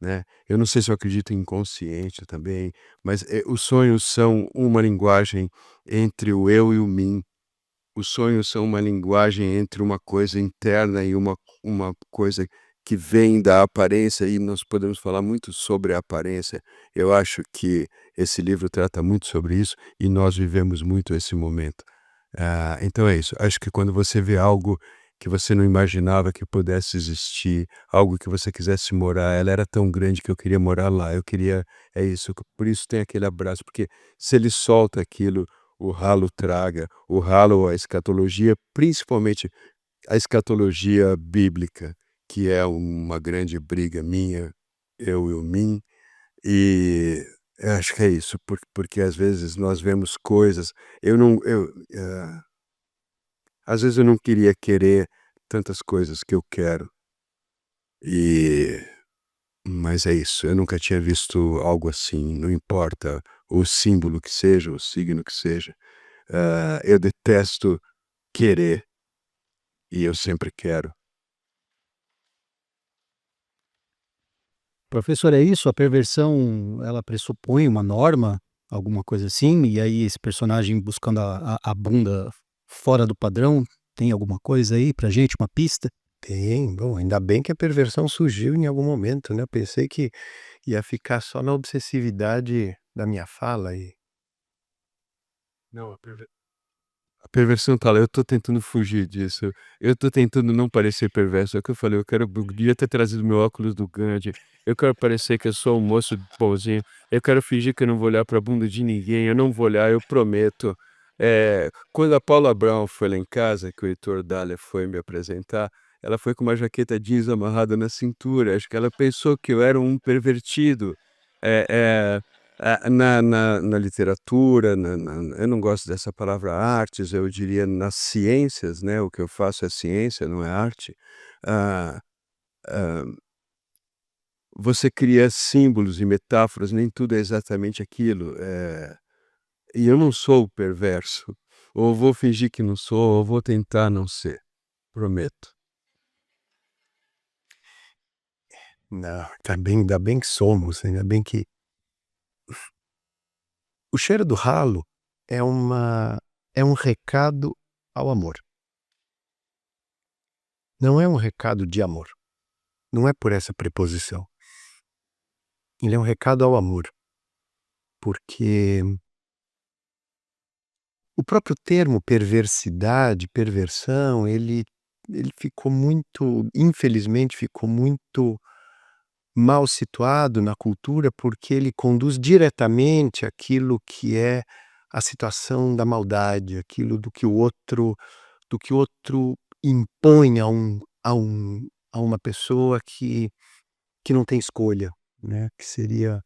né. Eu não sei se eu acredito em inconsciente também, mas, os sonhos são uma linguagem entre o eu e o mim. Os sonhos são uma linguagem entre uma coisa interna e uma coisa que vem da aparência, e nós podemos falar muito sobre a aparência. Eu acho que esse livro trata muito sobre isso, e nós vivemos muito esse momento. Então é isso. Acho que quando você vê algo que você não imaginava que pudesse existir, algo que você quisesse morar, ela era tão grande que eu queria morar lá, eu queria é isso, por isso tem aquele abraço, porque se ele solta aquilo, o ralo traga, o ralo, a escatologia, principalmente a escatologia bíblica, que é uma grande briga minha, eu e o mim, e eu acho que é isso, porque às vezes nós vemos coisas, eu não eu, às vezes eu não queria querer tantas coisas que eu quero, e mas é isso, eu nunca tinha visto algo assim, não importa o símbolo que seja, o signo que seja. Eu detesto querer, e eu sempre quero. Professor, é isso? A perversão, ela pressupõe uma norma, alguma coisa assim? E aí esse personagem buscando a bunda fora do padrão, tem alguma coisa aí pra gente, uma pista? Tem, bom, ainda bem que a perversão surgiu em algum momento, né, eu pensei que ia ficar só na obsessividade da minha fala e Não, a perversão tá lá, eu tô tentando fugir disso, eu tô tentando não parecer perverso, é o que eu falei, eu devia ter trazido meu óculos do Gandhi, eu quero parecer que eu sou um moço bonzinho, eu quero fingir que eu não vou olhar pra bunda de ninguém, eu não vou olhar, eu prometo. Quando a Paula Brown foi lá em casa, que o Heitor Dália foi me apresentar, ela foi com uma jaqueta jeans amarrada na cintura, acho que ela pensou que eu era um pervertido. Eh eh na literatura, eu não gosto dessa palavra artes, eu diria nas ciências, né, o que eu faço é ciência, não é arte. Ah, hã, Você cria símbolos e metáforas, nem tudo é exatamente aquilo, e eu não sou perverso, ou vou fingir que não sou, ou vou tentar não ser, prometo. não, ainda bem que somos, ainda bem que o cheiro do ralo é um recado ao amor. Não é um recado de amor, não é por essa preposição. Ele é um recado ao amor, porque o próprio termo perversidade, perversão, ele ficou muito infelizmente ficou muito mal situado na cultura, porque ele conduz diretamente àquilo que é a situação da maldade, aquilo do que o outro impõe a uma pessoa que não tem escolha, né, que seria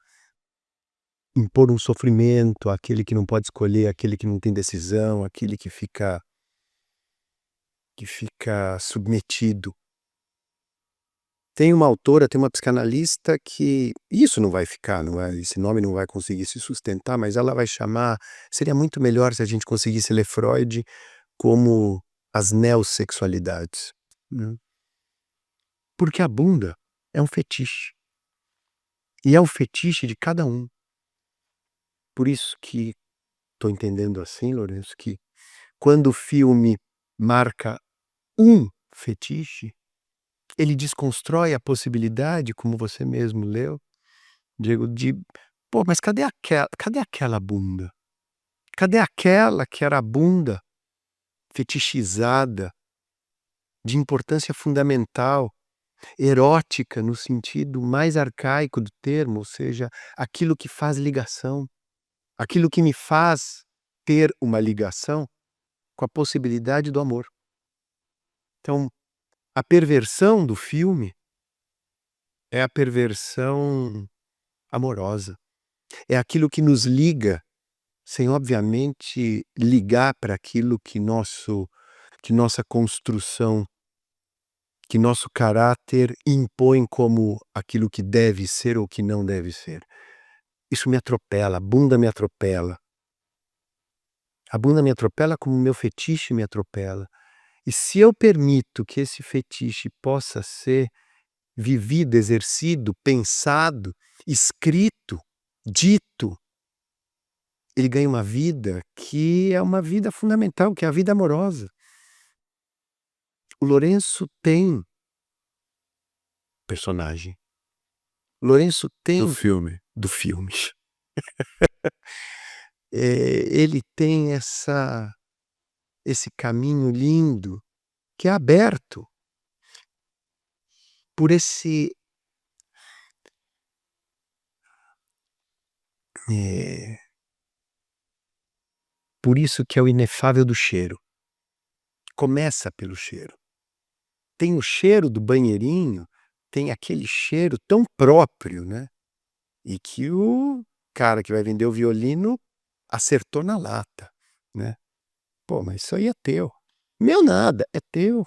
impor um sofrimento àquele que não pode escolher, àquele que não tem decisão, aquele que fica submetido. Tem uma autora, tem uma psicanalista que isso não vai ficar, não é, esse nome não vai conseguir se sustentar, mas ela vai chamar, seria muito melhor se a gente conseguisse ler Freud como as neossexualidades, né. Porque a bunda é um fetiche, e é o fetiche de cada um. Por isso que estou entendendo assim, Lourenço, que quando o filme marca um fetiche, ele desconstrói a possibilidade, como você mesmo leu, Diego, de pô, mas cadê aquela bunda? Cadê aquela que era a bunda fetichizada, de importância fundamental, erótica no sentido mais arcaico do termo, ou seja, aquilo que faz ligação, aquilo que me faz ter uma ligação com a possibilidade do amor. Então, a perversão do filme é a perversão amorosa, é aquilo que nos liga, sem obviamente ligar para aquilo que nossa construção, que nosso caráter impõe como aquilo que deve ser ou que não deve ser. Isso me atropela, a bunda me atropela. A bunda me atropela como o meu fetiche me atropela. E se eu permito que esse fetiche possa ser vivido, exercido, pensado, escrito, dito, ele ganha uma vida que é uma vida fundamental, que é a vida amorosa. O Lourenço tem personagem. Lourenço Do tem filme. do filme. Ele tem esse caminho lindo que é aberto por esse, eh, por isso que é o inefável do cheiro. Começa pelo cheiro. Tem o cheiro do banheirinho, tem aquele cheiro tão próprio, né, e que o cara que vai vender o violino acertou na lata, né. "Pô, mas isso aí é teu". "Meu nada, é teu".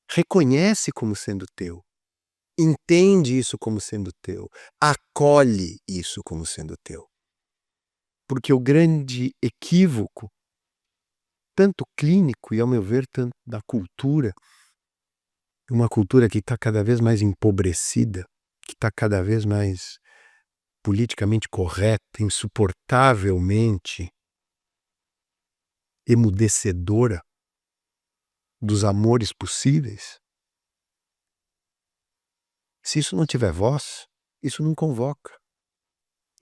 Reconhece como sendo teu. Entende isso como sendo teu. Acolhe isso como sendo teu. Porque o grande equívoco, tanto clínico e, ao meu ver, tanto da cultura, uma cultura que está cada vez mais empobrecida, que está cada vez mais politicamente correta, insuportavelmente emudecedora dos amores possíveis. Se isso não tiver voz, Isso não convoca.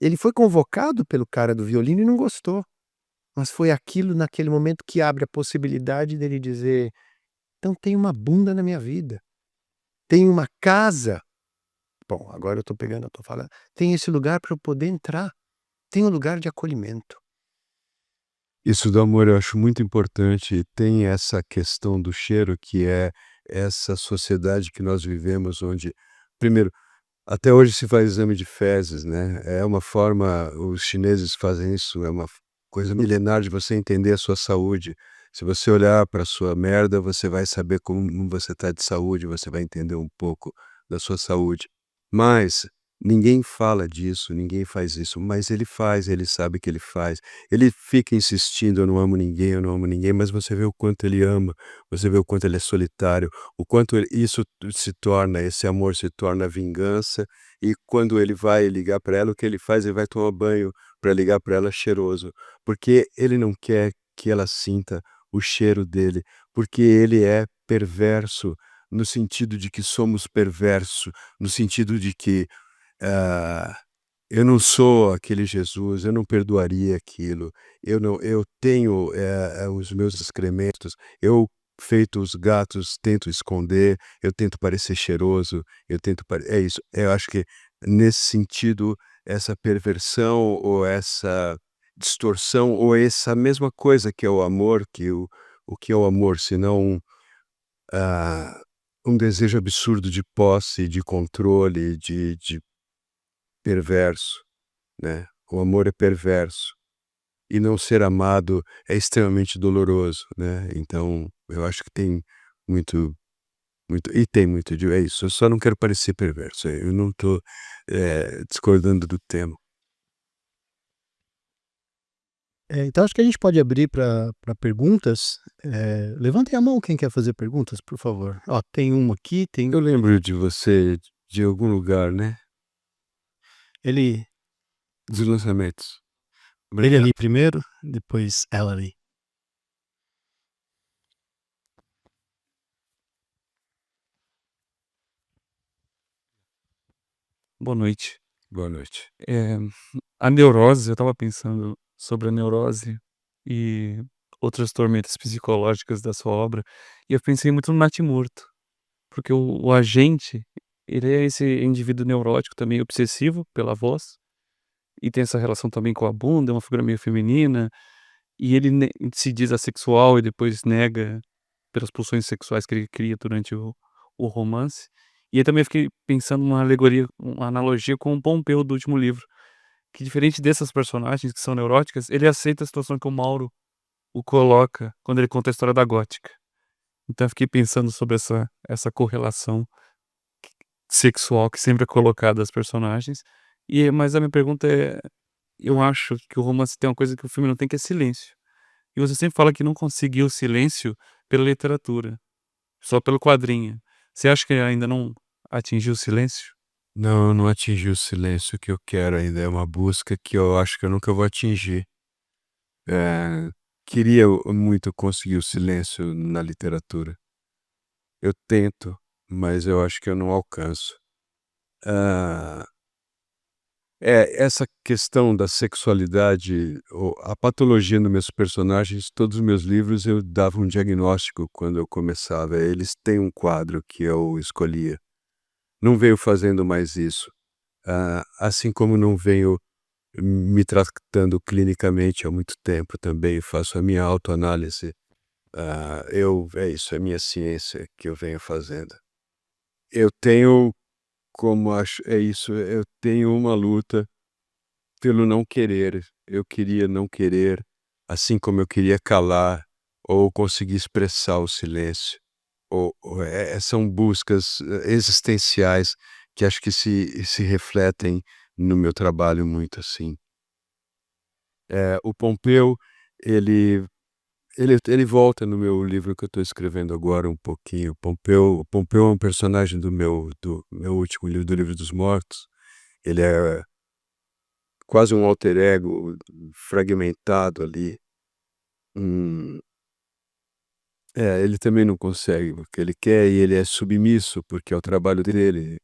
Ele foi convocado pelo cara do violino e não gostou, mas foi aquilo naquele momento que abre a possibilidade dele dizer: "Então tem uma bunda na minha vida, tem uma casa, bom, agora eu tô falando, tem esse lugar para eu poder entrar, tem um lugar de acolhimento". Isso do amor eu acho muito importante. Tem essa questão do cheiro, que é essa sociedade que nós vivemos, onde, primeiro, até hoje se faz exame de fezes, né, é uma forma, os chineses fazem isso, é uma coisa milenar de você entender a sua saúde. Se você olhar para a sua merda, você vai saber como você está de saúde, você vai entender um pouco da sua saúde. Mas ninguém fala disso, ninguém faz isso, mas ele faz, ele sabe que ele faz. Ele fica insistindo: "Eu não amo ninguém, eu não amo ninguém", mas você vê o quanto ele ama, você vê o quanto ele é solitário, o quanto isso se torna, esse amor se torna vingança, e quando ele vai ligar para ela, o que ele faz? Ele vai tomar banho para ligar para ela cheiroso, porque ele não quer que ela sinta o cheiro dele, porque ele é perverso, no sentido de que somos perverso, no sentido de que, ah, eu não sou aquele Jesus, eu não perdoaria aquilo, eu tenho, os meus excrementos, eu, feito os gatos, tento esconder, eu tento parecer cheiroso, eu tento é isso, eu acho que nesse sentido, essa perversão ou essa distorção ou essa mesma coisa que é o amor, que o que é o amor senão ah, um desejo absurdo de posse, de controle, de perverso, né. O amor é perverso, e não ser amado é extremamente doloroso, né. Então, eu acho que tem muito tem muito de é isso, eu só não quero parecer perverso, eu não tô, discordando do tema. Então acho que a gente pode abrir para perguntas. Levantem a mão quem quer fazer perguntas, por favor. Ó, tem uma aqui, tem Eu lembro de você de algum lugar, né, ele dos lançamentos. ele Obrigado. ali primeiro, depois ela ali. Boa noite. Boa noite. Eh, a neurose, eu estava pensando sobre a neurose e outras tormentas psicológicas da sua obra, e eu pensei muito no Natimorto, porque o agente, ele é esse indivíduo neurótico também obsessivo pela voz, e tem essa relação também com a bunda, é uma figura meio feminina, e ele se diz assexual e depois nega pelas pulsões sexuais que ele cria durante o romance. E aí também fiquei pensando numa alegoria, uma analogia com o Pompeu do último livro, que diferente dessas personagens que são neuróticas, ele aceita a situação que o Mauro o coloca quando ele conta a história da gótica. Então eu fiquei pensando sobre essa correlação sexual que sempre é colocada às personagens. Mas a minha pergunta é, eu acho que o romance tem uma coisa que o filme não tem, que é silêncio. E você sempre fala que não conseguiu o silêncio pela literatura, só pelo quadrinho. Você acha que ainda não atingiu o silêncio? Não, eu não atingi o silêncio que eu quero ainda, é uma busca que eu acho que eu nunca vou atingir. Queria muito conseguir o silêncio na literatura. Eu tento, mas eu acho que eu não alcanço. Ah, essa questão da sexualidade, a patologia nos meus personagens, todos os meus livros eu dava um diagnóstico quando eu começava. Eles têm um quadro que eu escolhia. Não venho fazendo mais isso. Assim como não venho me tratando clinicamente há muito tempo também, faço a minha autoanálise. É isso, é minha ciência que eu venho fazendo. Eu tenho como acho é isso, eu tenho uma luta pelo não querer. Eu queria não querer, assim como eu queria calar ou conseguir expressar o silêncio. São buscas, existenciais que acho que se refletem no meu trabalho muito, assim. O Pompeu, ele ele volta no meu livro que eu estou escrevendo agora um pouquinho. O Pompeu é um personagem do meu último livro, do Livro dos Mortos. Ele é quase um alter ego fragmentado ali. Hum, Ele também não consegue, porque ele quer e ele é submisso, porque é o trabalho dele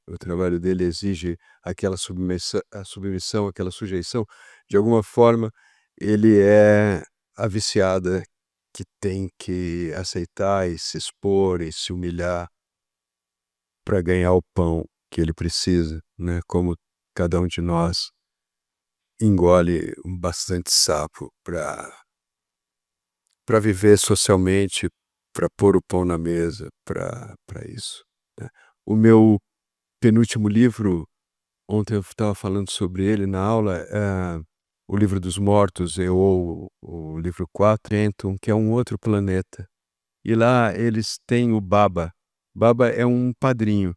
exige aquela submissão, aquela sujeição. De alguma forma, ele é a viciada que tem que aceitar e se expor e se humilhar para ganhar o pão que ele precisa, né, como cada um de nós engole bastante sapo para viver socialmente, para pôr o pão na mesa, para isso, né. O meu penúltimo livro, ontem eu estava falando sobre ele na aula, O Livro dos Mortos, ou o livro 4, Entum, que é um outro planeta. E lá eles têm o Baba. Baba é um padrinho,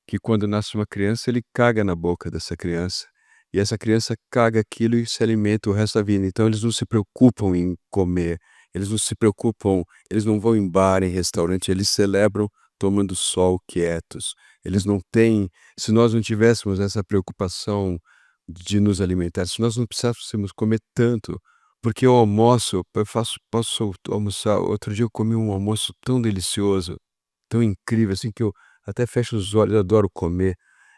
que quando nasce uma criança, ele caga na boca dessa criança. E essa criança caga aquilo e se alimenta o resto da vida. Então eles não se preocupam em comer, eles não se preocupam, eles não vão em bar, em restaurante, eles celebram tomando sol quietos. Eles não têm, se nós não tivéssemos essa preocupação de nos alimentar, se nós não precisássemos comer tanto, porque eu almoço, posso almoçar. Outro dia eu comi um almoço tão delicioso, tão incrível, assim, que eu até fecho os olhos, eu adoro comer.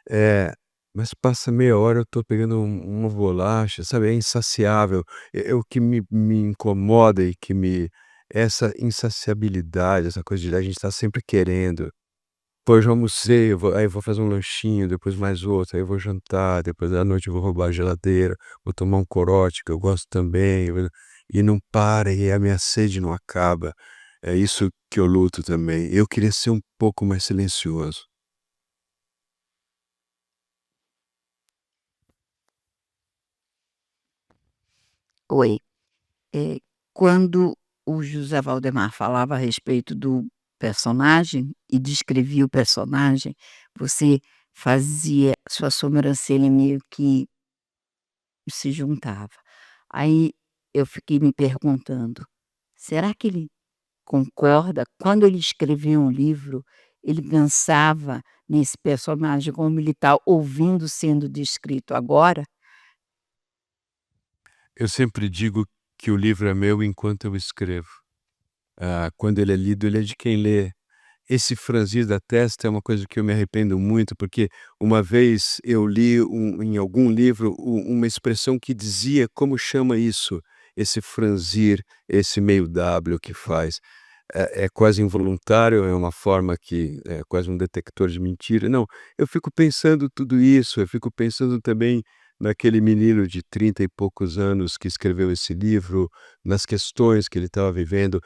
É, mas passa meia hora eu tô pegando uma bolacha, sabe, é insaciável. O que me incomoda e que me essa insaciabilidade, essa coisa de a gente tá sempre querendo. Pô, eu já almocei, eu vou fazer um lanchinho, depois mais outro, aí eu vou jantar, depois à noite eu vou roubar a geladeira, vou tomar um corote que eu gosto também, e não para, e a minha sede não acaba. É isso que eu luto também. Eu queria ser um pouco mais silencioso. Oi. Quando o José Valdemar falava a respeito do personagem e descrevia o personagem, você fazia sua sobrancelha meio que se juntava. Aí eu fiquei me perguntando: será que ele concorda? Quando ele escreveu um livro, ele pensava nesse personagem como ele está ouvindo sendo descrito agora? Eu sempre digo que o livro é meu enquanto eu escrevo. Quando ele é lido, ele é de quem lê. Esse franzir da testa é uma coisa que eu me arrependo muito, porque uma vez eu li em algum livro uma expressão que dizia como chama isso, esse franzir, esse meio W que faz. É quase involuntário, é uma forma que é quase um detector de mentira. Não, eu fico pensando tudo isso, eu fico pensando também naquele menino de 30 e poucos anos que escreveu esse livro, nas questões que ele estava vivendo.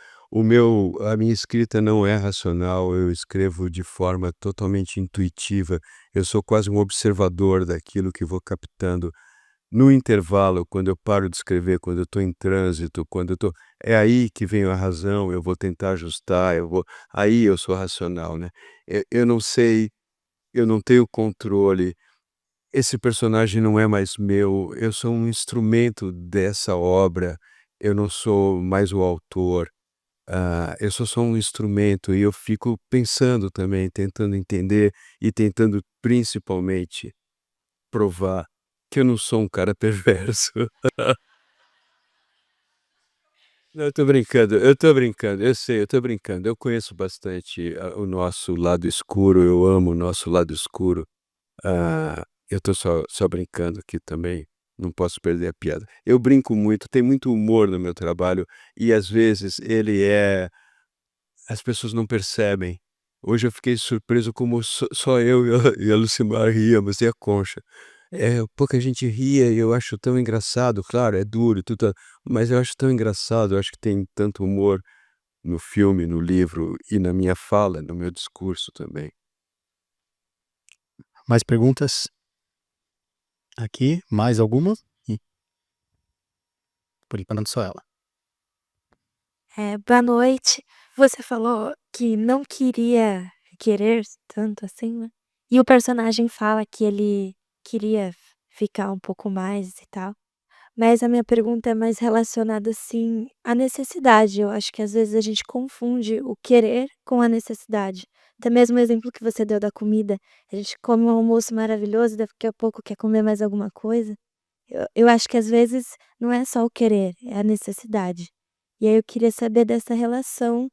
A minha escrita não é racional, eu escrevo de forma totalmente intuitiva, eu sou quase um observador daquilo que vou captando. No intervalo, quando eu paro de escrever, quando eu estou em trânsito, quando eu estou, é aí que vem a razão, eu vou tentar ajustar, aí eu sou racional, né. Eu não sei, eu não tenho controle, esse personagem não é mais meu, eu sou um instrumento dessa obra, eu não sou mais o autor. Eu sou só um instrumento e eu fico pensando também, tentando entender e tentando principalmente provar que eu não sou um cara perverso. Não, eu tô brincando, eu sei, eu tô brincando. Eu conheço bastante o nosso lado escuro, eu amo o nosso lado escuro. Eu tô só brincando aqui também, não posso perder a piada. Eu brinco muito, tem muito humor no meu trabalho e às vezes as pessoas não percebem. Hoje eu fiquei surpreso como só eu e a Lucimar ríamos, e a Concha. Pouca gente ria e eu acho tão engraçado, claro, é duro e tudo, mas eu acho tão engraçado, eu acho que tem tanto humor no filme, no livro e na minha fala, no meu discurso também. Mais perguntas? Aqui, mais alguma? Por enquanto só ela. Boa noite. Você falou que não queria querer tanto assim, né? E o personagem fala que ele queria ficar um pouco mais e tal. Mas a minha pergunta é mais relacionada, assim, à necessidade. Eu acho que às vezes a gente confunde o querer com a necessidade. Até mesmo o exemplo que você deu da comida, a gente come um almoço maravilhoso, daqui a pouco quer comer mais alguma coisa. Eu acho que às vezes não é só o querer, é a necessidade. E aí eu queria saber dessa relação,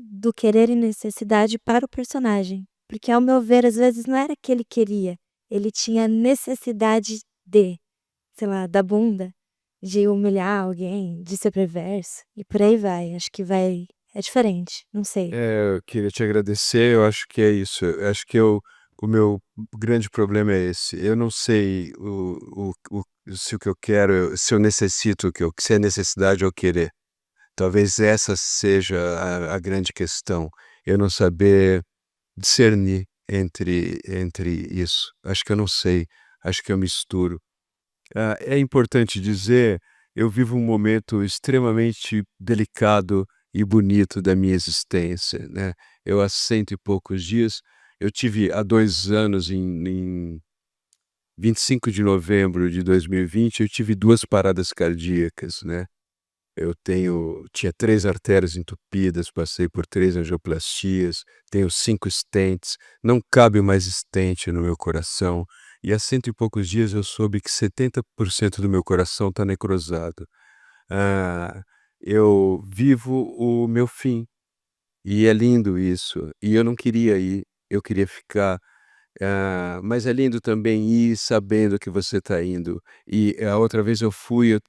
do querer e necessidade para o personagem. Porque ao meu ver, às vezes não era que ele queria, ele tinha necessidade de, sei lá, da bunda, de humilhar alguém, de ser perverso, e por aí vai. Acho que é diferente, não sei. Eu queria te agradecer, eu acho que é isso, eu acho que o meu grande problema é esse, eu não sei se o que eu quero, se eu necessito, se é necessidade ou querer. Talvez essa seja a grande questão, eu não saber discernir entre isso. Acho que eu não sei, acho que eu misturo. É importante dizer, eu vivo um momento extremamente delicado e bonito da minha existência, né. Eu há 100 e poucos dias, eu tive há 2 anos em 25 de novembro de 2020, eu tive 2 paradas cardíacas, né. Tinha 3 artérias entupidas, passei por 3 angioplastias, tenho 5 stents, não cabe mais stent no meu coração, e há 100 e poucos dias eu soube que 70% do meu coração está necrosado. Ah, eu vivo o meu fim, e é lindo isso, e eu não queria ir, eu queria ficar. Mas é lindo também ir sabendo que você está indo. E a outra vez eu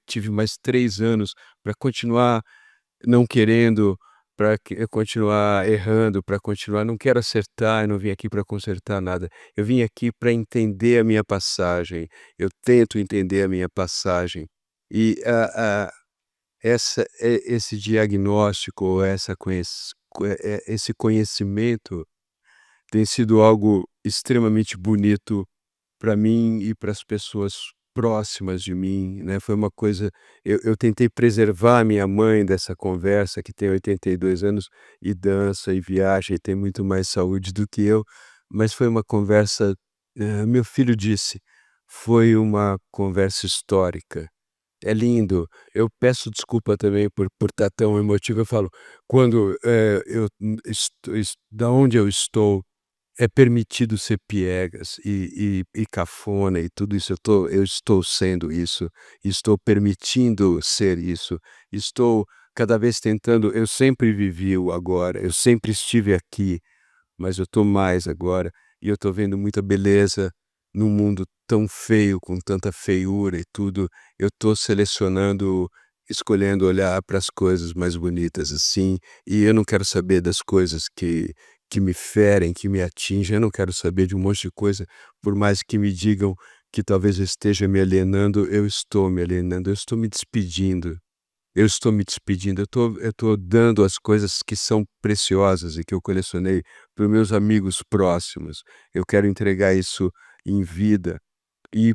tive mais 3 anos para continuar não querendo, para continuar errando, para continuar não quero acertar, eu não vim aqui para consertar nada. Eu vim aqui para entender a minha passagem, eu tento entender a minha passagem. E, esse diagnóstico ou esse conhecimento tem sido algo extremamente bonito para mim e para as pessoas próximas de mim, né, foi uma coisa eu tentei preservar a minha mãe dessa conversa, que tem 82 anos e dança e viaja e tem muito mais saúde do que eu, mas foi uma conversa, meu filho disse: "Foi uma conversa histórica". É lindo. Eu peço desculpa também por estar tão emotivo, eu falo, quando, eu da onde eu estou é permitido ser piegas e cafona e tudo isso, eu estou sendo isso, estou permitindo ser isso, estou cada vez tentando eu sempre vivi o agora, eu sempre estive aqui, mas eu estou mais agora, e eu estou vendo muita beleza num mundo tão feio, com tanta feiura e tudo, eu estou selecionando, escolhendo olhar para as coisas mais bonitas, assim, e eu não quero saber das coisas que me ferem, que me atingem, eu não quero saber de um monte de coisa, por mais que me digam que talvez eu esteja me alienando, eu estou me alienando, eu estou me despedindo. Eu estou me despedindo, eu estou dando as coisas que são preciosas e que eu colecionei para os meus amigos próximos. Eu quero entregar isso em vida. E,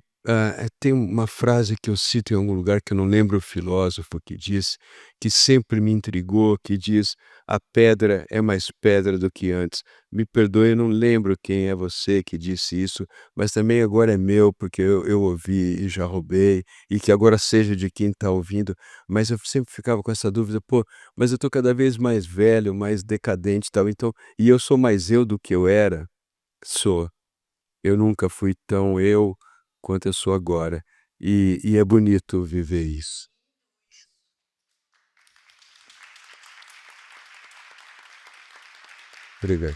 tem uma frase que eu cito em algum lugar que eu não lembro o filósofo que diz, que sempre me intrigou, que diz: "A pedra é mais pedra do que antes". Me perdoe, eu não lembro quem é você que disse isso, mas também agora é meu, porque eu ouvi e já roubei, e que agora seja de quem está ouvindo, mas eu sempre ficava com essa dúvida: "Pô, mas eu estou cada vez mais velho, mais decadente e tal, então e eu sou mais eu do que eu era?". Sou. Eu nunca fui tão eu quanto eu sou agora. E é bonito viver isso. Obrigado.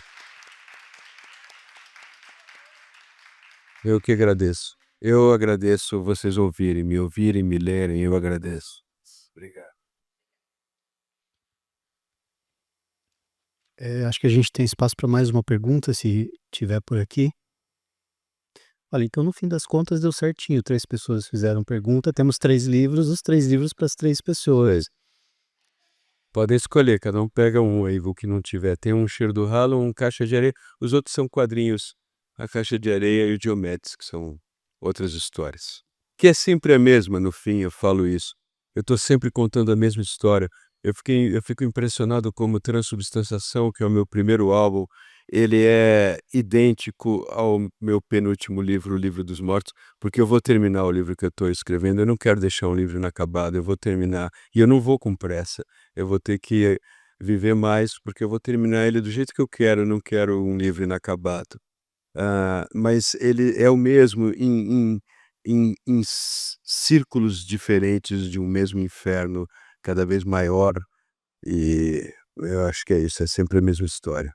Eu que agradeço. Eu agradeço vocês ouvirem, me lerem, eu agradeço. Obrigado. Acho que a gente tem espaço para mais uma pergunta, se tiver por aqui. Olha, então no fim das contas deu certinho, 3 pessoas fizeram pergunta, temos 3 livros, os 3 livros para as 3 pessoas. Podem escolher, cada um pega um aí, o que não tiver. Tem um Cheiro do Ralo, um Caixa de Areia, os outros são quadrinhos. A Caixa de Areia e o Diomedes, que são outras histórias. Que é sempre a mesma, no fim, eu falo isso. Eu estou sempre contando a mesma história. Eu fico impressionado como Transubstanciação, que é o meu primeiro álbum, ele é idêntico ao meu penúltimo livro, O Livro dos Mortos, porque eu vou terminar o livro que eu estou escrevendo, eu não quero deixar um livro inacabado, eu vou terminar, e eu não vou com pressa, eu vou ter que viver mais, porque eu vou terminar ele do jeito que eu quero, eu não quero um livro inacabado. Mas ele é o mesmo em círculos diferentes de um mesmo inferno cada vez maior, e Eu acho que é isso, é sempre a mesma história.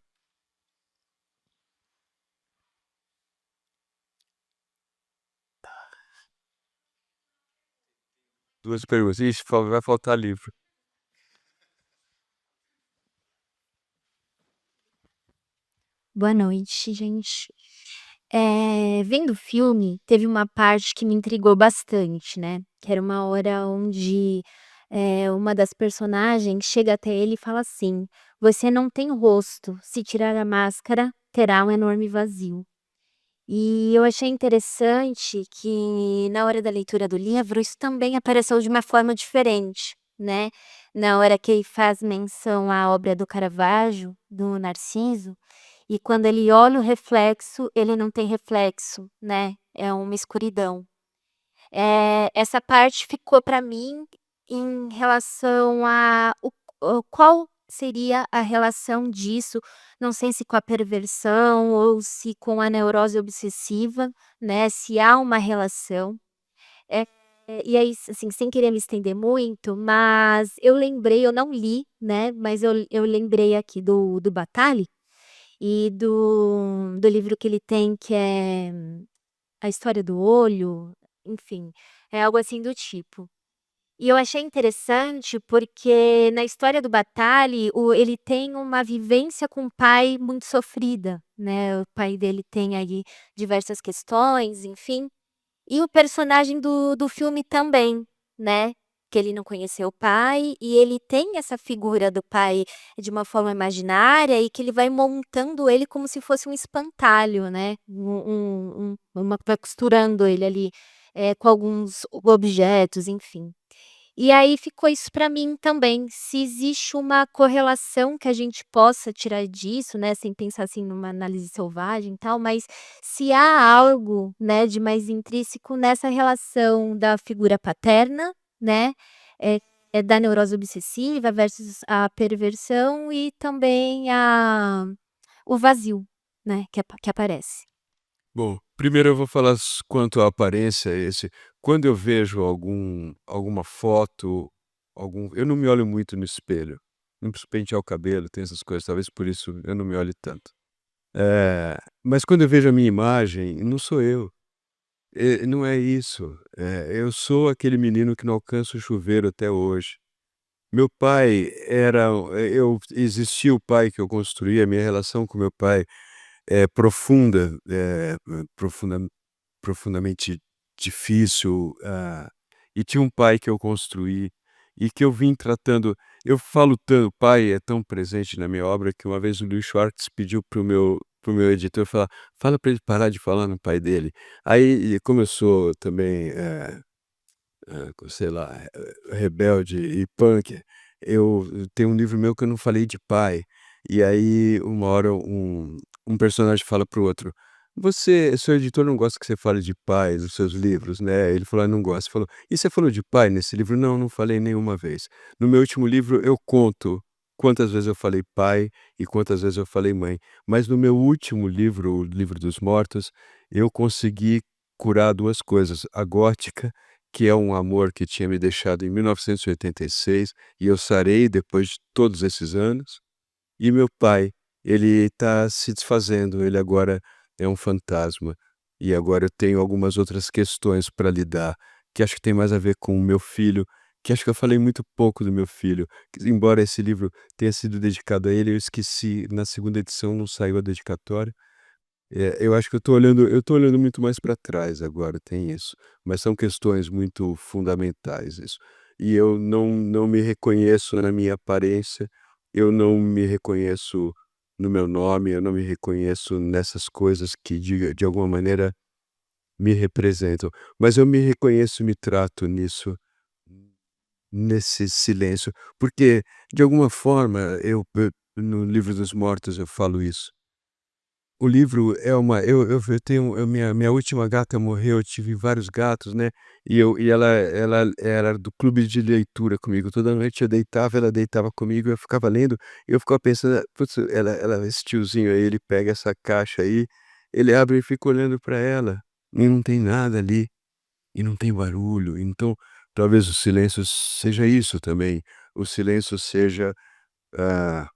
Duas perguntas. Ixi, vai faltar livro. Boa noite, gente. Vendo o filme, teve uma parte que me intrigou bastante, né, que era uma hora onde, uma das personagens chega até ele e fala assim: "Você não tem rosto, se tirar a máscara, terá um enorme vazio". E eu achei interessante que na hora da leitura do livro, isso também apareceu de uma forma diferente, né. Na hora que ele faz menção à obra do Caravaggio, do Narciso, e quando ele olha o reflexo, ele não tem reflexo, né, é uma escuridão. Essa parte ficou para mim em relação a o qual seria a relação disso, não sei se com a perversão ou se com a neurose obsessiva, né, se há uma relação. Eh, e aí, assim, sem querer me estender muito, mas eu não li, né, mas eu lembrei aqui do Bataille e do livro que ele tem que é A História do Olho, enfim, é algo assim do tipo. E eu achei interessante porque na história do Bataille, ele tem uma vivência com o pai muito sofrida, né, o pai dele tem aí diversas questões, enfim. E o personagem do filme também, né, que ele não conheceu o pai e ele tem essa figura do pai de uma forma imaginária e que ele vai montando ele como se fosse um espantalho, né, vai costurando ele ali, com alguns objetos, enfim. E aí ficou isso para mim também, se existe uma correlação que a gente possa tirar disso, né, sem pensar, assim, numa análise selvagem e tal, mas se há algo, né, de mais intrínseco nessa relação da figura paterna, né, eh da neurose obsessiva versus a perversão e também o vazio, né, que aparece. Bom, primeiro eu vou falar quanto à aparência, quando eu vejo alguma foto, eu não me olho muito no espelho, não preciso pentear o cabelo, tem essas coisas, talvez por isso eu não me olhe tanto. Mas quando eu vejo a minha imagem, não sou eu, não é isso, eu sou aquele menino que não alcança o chuveiro até hoje. Meu pai era existia o pai que eu construí, a minha relação com meu pai é profunda, profundamente difícil, e tinha um pai que eu construí e que eu vim tratando. Eu falo tanto, pai é tão presente na minha obra que uma vez o Luiz Schwartz pediu para o meu editor falar: "Fala para ele parar de falar no pai dele". Aí, e como eu sou também, sei lá, rebelde e punk, eu tenho um livro meu que eu não falei de pai, e aí uma hora um personagem fala para o outro: "Você seu editor não gosta que você fale de pai nos seus livros, né?" Ele falou: "Ah, não gosta." Falou: "E você falou de pai nesse livro?" "Não, não falei nenhuma vez." No meu último livro eu conto quantas vezes eu falei pai e quantas vezes eu falei mãe, mas no meu último livro, o Livro dos Mortos, eu consegui curar 2 coisas: a gótica, que é um amor que tinha me deixado em 1986, e eu sarei depois de todos esses anos. E meu pai, ele está se desfazendo, ele agora é um fantasma. E agora eu tenho algumas outras questões para lidar, que acho que tem mais a ver com o meu filho, que acho que eu falei muito pouco do meu filho, que embora esse livro tenha sido dedicado a ele, eu esqueci, na segunda edição não saiu a dedicatória. Eu acho que eu tô olhando muito mais para trás agora, tem isso, mas são questões muito fundamentais isso. E eu não me reconheço na minha aparência, eu não me reconheço no meu nome, eu não me reconheço nessas coisas que de alguma maneira me representam, mas eu me reconheço e me trato nesse silêncio, porque de alguma forma no Livro dos Mortos eu falo isso. O livro é uma eu tenho minha última gata morreu, eu tive vários gatos, né, e ela era do clube de leitura comigo, toda noite eu deitava, ela deitava comigo, eu ficava lendo, e eu ficava pensando: "Putz, esse tiozinho aí, ele pega essa caixa aí, ele abre e fica olhando para ela, e não tem nada ali, e não tem barulho", então talvez o silêncio seja isso também, o silêncio seja ah,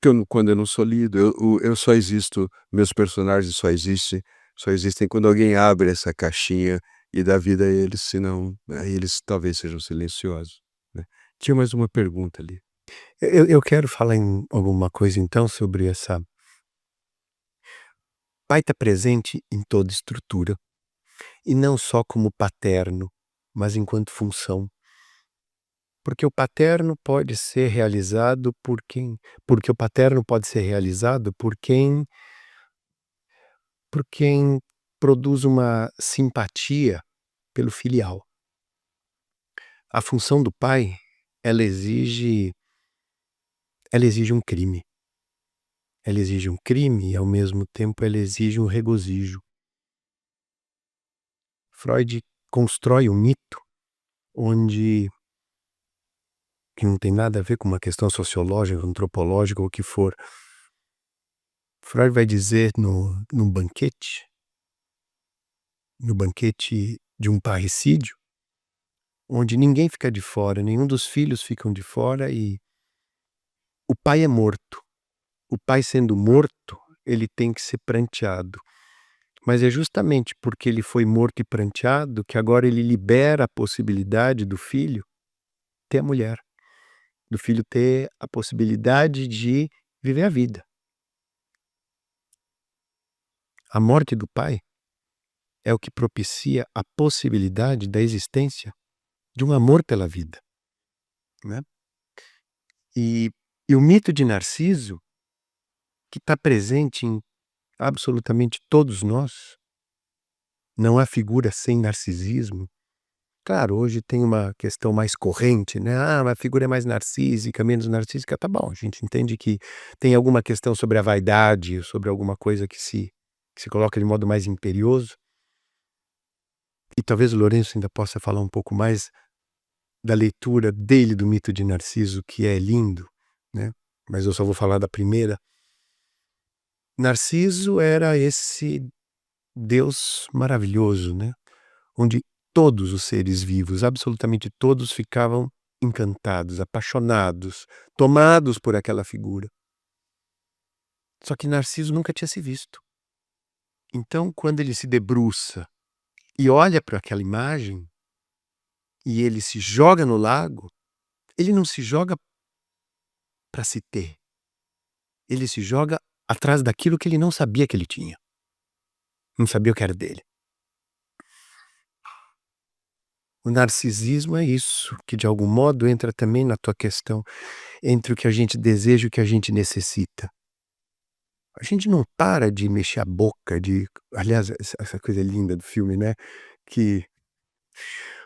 que eu quando eu não sou lido, eu só existo, meus personagens só existem quando alguém abre essa caixinha e dá vida a eles, senão, aí eles talvez sejam silenciosos, né. Tinha mais uma pergunta ali. Eu quero falar em alguma coisa então sobre essa pai está presente em toda estrutura, e não só como paterno, mas enquanto função. Porque o paterno pode ser realizado porque o paterno pode ser realizado por quem produz uma simpatia pelo filial. A função do pai, ela exige um crime. Ela exige um crime e, ao mesmo tempo, ela exige um regozijo. Freud constrói um mito onde que não tem nada a ver com uma questão sociológica, antropológica ou o que for. Freud vai dizer no banquete de um parricídio, onde ninguém fica de fora, nenhum dos filhos ficam de fora e o pai é morto. O pai sendo morto, ele tem que ser pranteado. Mas é justamente porque ele foi morto e pranteado que agora ele libera a possibilidade do filho ter a mulher, do filho ter a possibilidade de viver a vida. A morte do pai é o que propicia a possibilidade da existência de um amor pela vida, né? E o mito de Narciso, que está presente em absolutamente todos nós, não há figura sem narcisismo. Claro, hoje tem uma questão mais corrente, né? A figura é mais narcísica, menos narcísica. Tá bom, a gente entende que tem alguma questão sobre a vaidade, sobre alguma coisa que se coloca de modo mais imperioso. E talvez o Lourenço ainda possa falar um pouco mais da leitura dele do mito de Narciso, que é lindo, né? Mas eu só vou falar da primeira. Narciso era esse Deus maravilhoso, né? Onde todos os seres vivos, absolutamente todos, ficavam encantados, apaixonados, tomados por aquela figura. Só que Narciso nunca tinha se visto. Então, quando ele se debruça e olha para aquela imagem, e ele se joga no lago, ele não se joga para se ter. Ele se joga atrás daquilo que ele não sabia que ele tinha. Não sabia o que era dele. O narcisismo é isso, que de algum modo entra também na tua questão entre o que a gente deseja e o que a gente necessita. A gente não para de mexer a boca, aliás, essa coisa linda do filme, né, que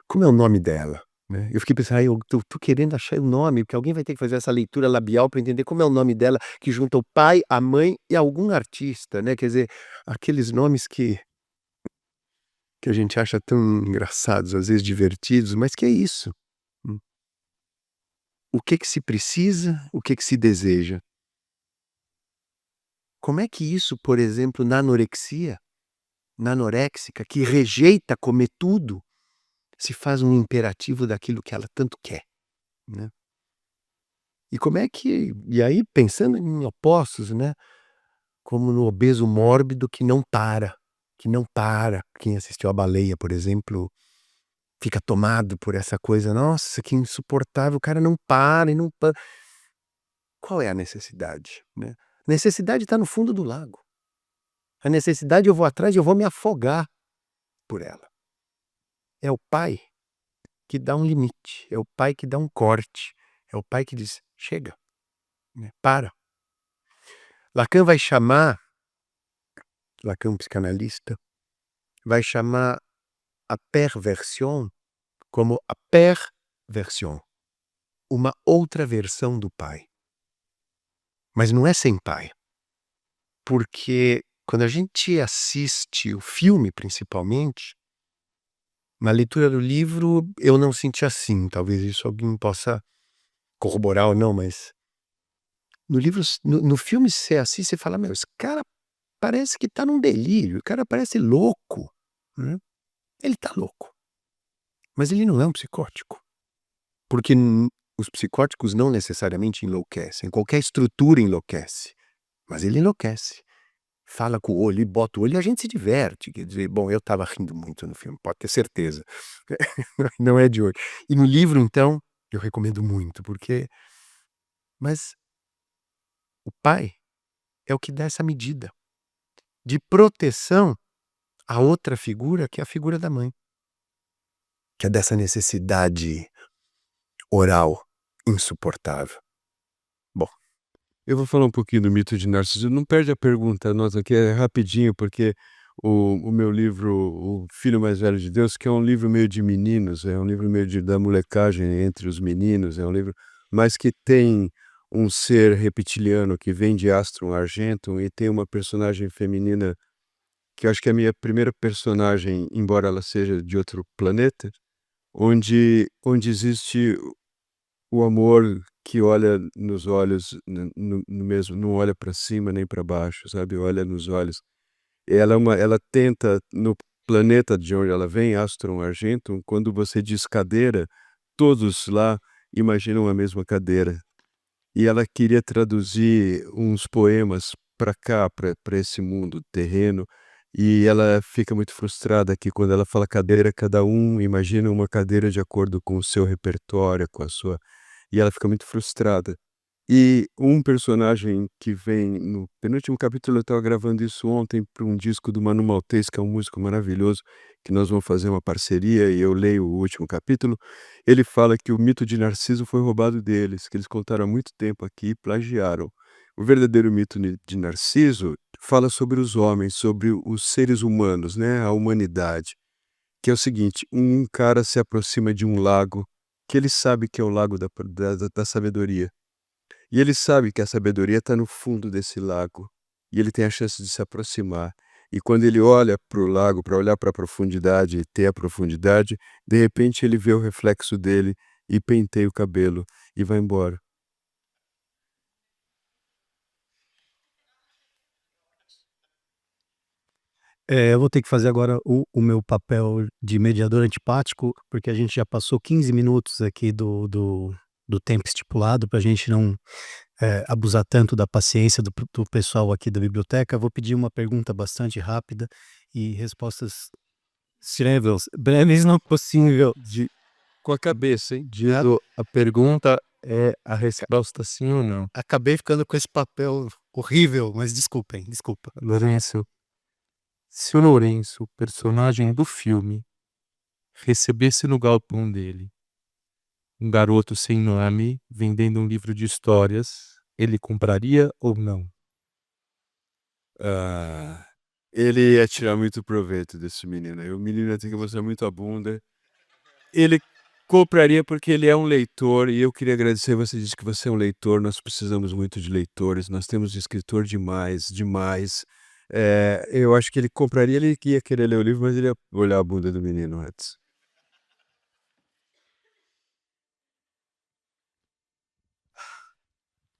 como é o nome dela, né? Eu fiquei pensando: eu tô querendo achar o nome, porque alguém vai ter que fazer essa leitura labial para entender como é o nome dela, que junta o pai, a mãe e algum artista, né, quer dizer, aqueles nomes que a gente acha tão engraçados, às vezes divertidos, mas que é isso. O que se precisa, o que se deseja. Como é que isso, por exemplo, na anoréxica, que rejeita comer tudo, se faz um imperativo daquilo que ela tanto quer, né? E como é que, e aí pensando em opostos, né, como no obeso mórbido que não para, quem assistiu A Baleia, por exemplo, fica tomado por essa coisa, nossa, que insuportável, o cara não para e não para. Qual é a necessidade, né? A necessidade está no fundo do lago. A necessidade eu vou atrás e eu vou me afogar por ela. É o pai que dá um limite, é o pai que dá um corte, é o pai que diz: chega, né? Para. Lacan, psicanalista, vai chamar a perversão como a perversão, uma outra versão do pai. Mas não é sem pai, porque quando a gente assiste o filme, principalmente, na leitura do livro eu não senti assim, talvez isso alguém possa corroborar ou não, mas no livro, no filme, se você assiste, você fala: meu, esse cara parece que tá num delírio, o cara parece louco, né? Ele tá louco, mas ele não é um psicótico, porque Os psicóticos não necessariamente enlouquecem, qualquer estrutura enlouquece, mas ele enlouquece. Fala com o olho e bota o olho e a gente se diverte, quer dizer, bom, eu estava rindo muito no filme, pode ter certeza. Não é de hoje. E no livro, então, eu recomendo muito, porque mas o pai é o que dá essa medida de proteção à outra figura, que é a figura da mãe, que é dessa necessidade oral insuportável. Bom, Eu vou falar um pouquinho do mito de Narciso. Não perde a pergunta, nota que é rapidinho, porque o meu livro, O Filho Mais Velho de Deus, que é um livro meio de meninos, é um livro meio da molecagem entre os meninos, é um livro, mas que tem um ser reptiliano que vem de Astrum Argentum e tem uma personagem feminina que eu acho que é a minha primeira personagem, embora ela seja de outro planeta, onde existe o amor que olha nos olhos, no mesmo, não olha para cima nem para baixo, sabe? Olha nos olhos. Ela tenta, no planeta de onde ela vem, Astrum Argentum, quando você diz cadeira, todos lá imaginam a mesma cadeira. E ela queria traduzir uns poemas para cá, para esse mundo terreno, e ela fica muito frustrada que quando ela fala cadeira, cada um imagina uma cadeira de acordo com o seu repertório, com a sua, e ela fica muito frustrada. E um personagem que vem no penúltimo capítulo, eu estava gravando isso ontem para um disco do Manu Maltês, que é um músico maravilhoso, que nós vamos fazer uma parceria, e eu leio o último capítulo. Ele fala que o mito de Narciso foi roubado deles, que eles contaram há muito tempo aqui e plagiaram. O verdadeiro mito de Narciso fala sobre os homens, sobre os seres humanos, né, a humanidade, que é o seguinte: um cara se aproxima de um lago, que ele sabe que é o lago da sabedoria. E ele sabe que a sabedoria está no fundo desse lago, e ele tem a chance de se aproximar. E quando ele olha para o lago, para olhar para a profundidade e ter a profundidade, de repente ele vê o reflexo dele e penteia o cabelo e vai embora. Eu vou ter que fazer agora o meu papel de mediador antipático, porque a gente já passou 15 minutos aqui do tempo estipulado para a gente não abusar tanto da paciência do pessoal aqui da biblioteca. Vou pedir uma pergunta bastante rápida e respostas breves não possível. Com a cabeça, hein? a pergunta é a resposta sim ou não. Acabei ficando com esse papel horrível, mas desculpa. Lourenço, se o Lourenço, personagem do filme, recebesse no galpão dele um garoto sem nome vendendo um livro de histórias, ele compraria ou não? Ele ia tirar muito proveito desse menino. E o menino tem que mostrar muito a bunda. Ele compraria porque ele é um leitor, e eu queria agradecer. Você disse que você é um leitor, nós precisamos muito de leitores, nós temos escritor demais. Eu acho que ele compraria, ele ia querer ler o livro, mas ele ia olhar a bunda do menino antes.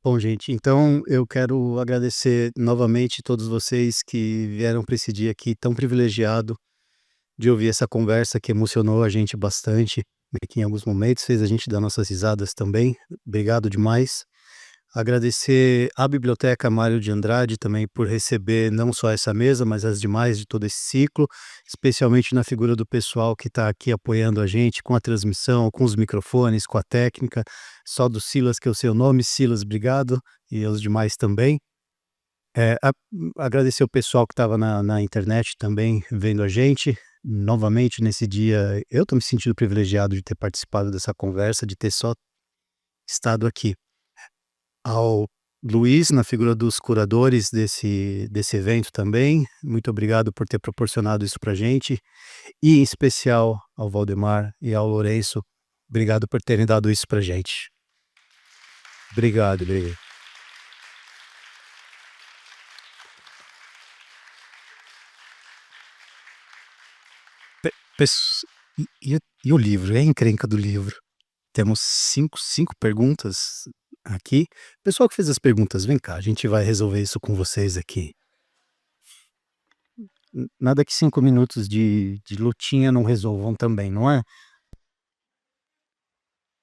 Bom, gente, então eu quero agradecer novamente todos vocês que vieram para esse dia aqui tão privilegiado de ouvir essa conversa que emocionou a gente bastante, que em alguns momentos fez a gente dar nossas risadas também. Obrigado demais. Agradecer à Biblioteca Mário de Andrade também por receber não só essa mesa, mas as demais de todo esse ciclo, especialmente na figura do pessoal que está aqui apoiando a gente com a transmissão, com os microfones, com a técnica. Só do Silas, que eu sei o nome. Silas, obrigado, e aos demais também. Agradecer o pessoal que estava na internet também vendo a gente. Novamente, nesse dia, eu estou me sentindo privilegiado de ter participado dessa conversa, de ter só estado aqui. Ao Luiz, na figura dos curadores desse evento também, muito obrigado por ter proporcionado isso pra gente, e em especial ao Valdemar e ao Lourenço, obrigado por terem dado isso pra gente. Obrigado. E o livro, a encrenca do livro. Temos cinco perguntas aqui. Pessoal que fez as perguntas, vem cá, a gente vai resolver isso com vocês aqui. Nada que 5 minutos de lutinha não resolvam também, não é?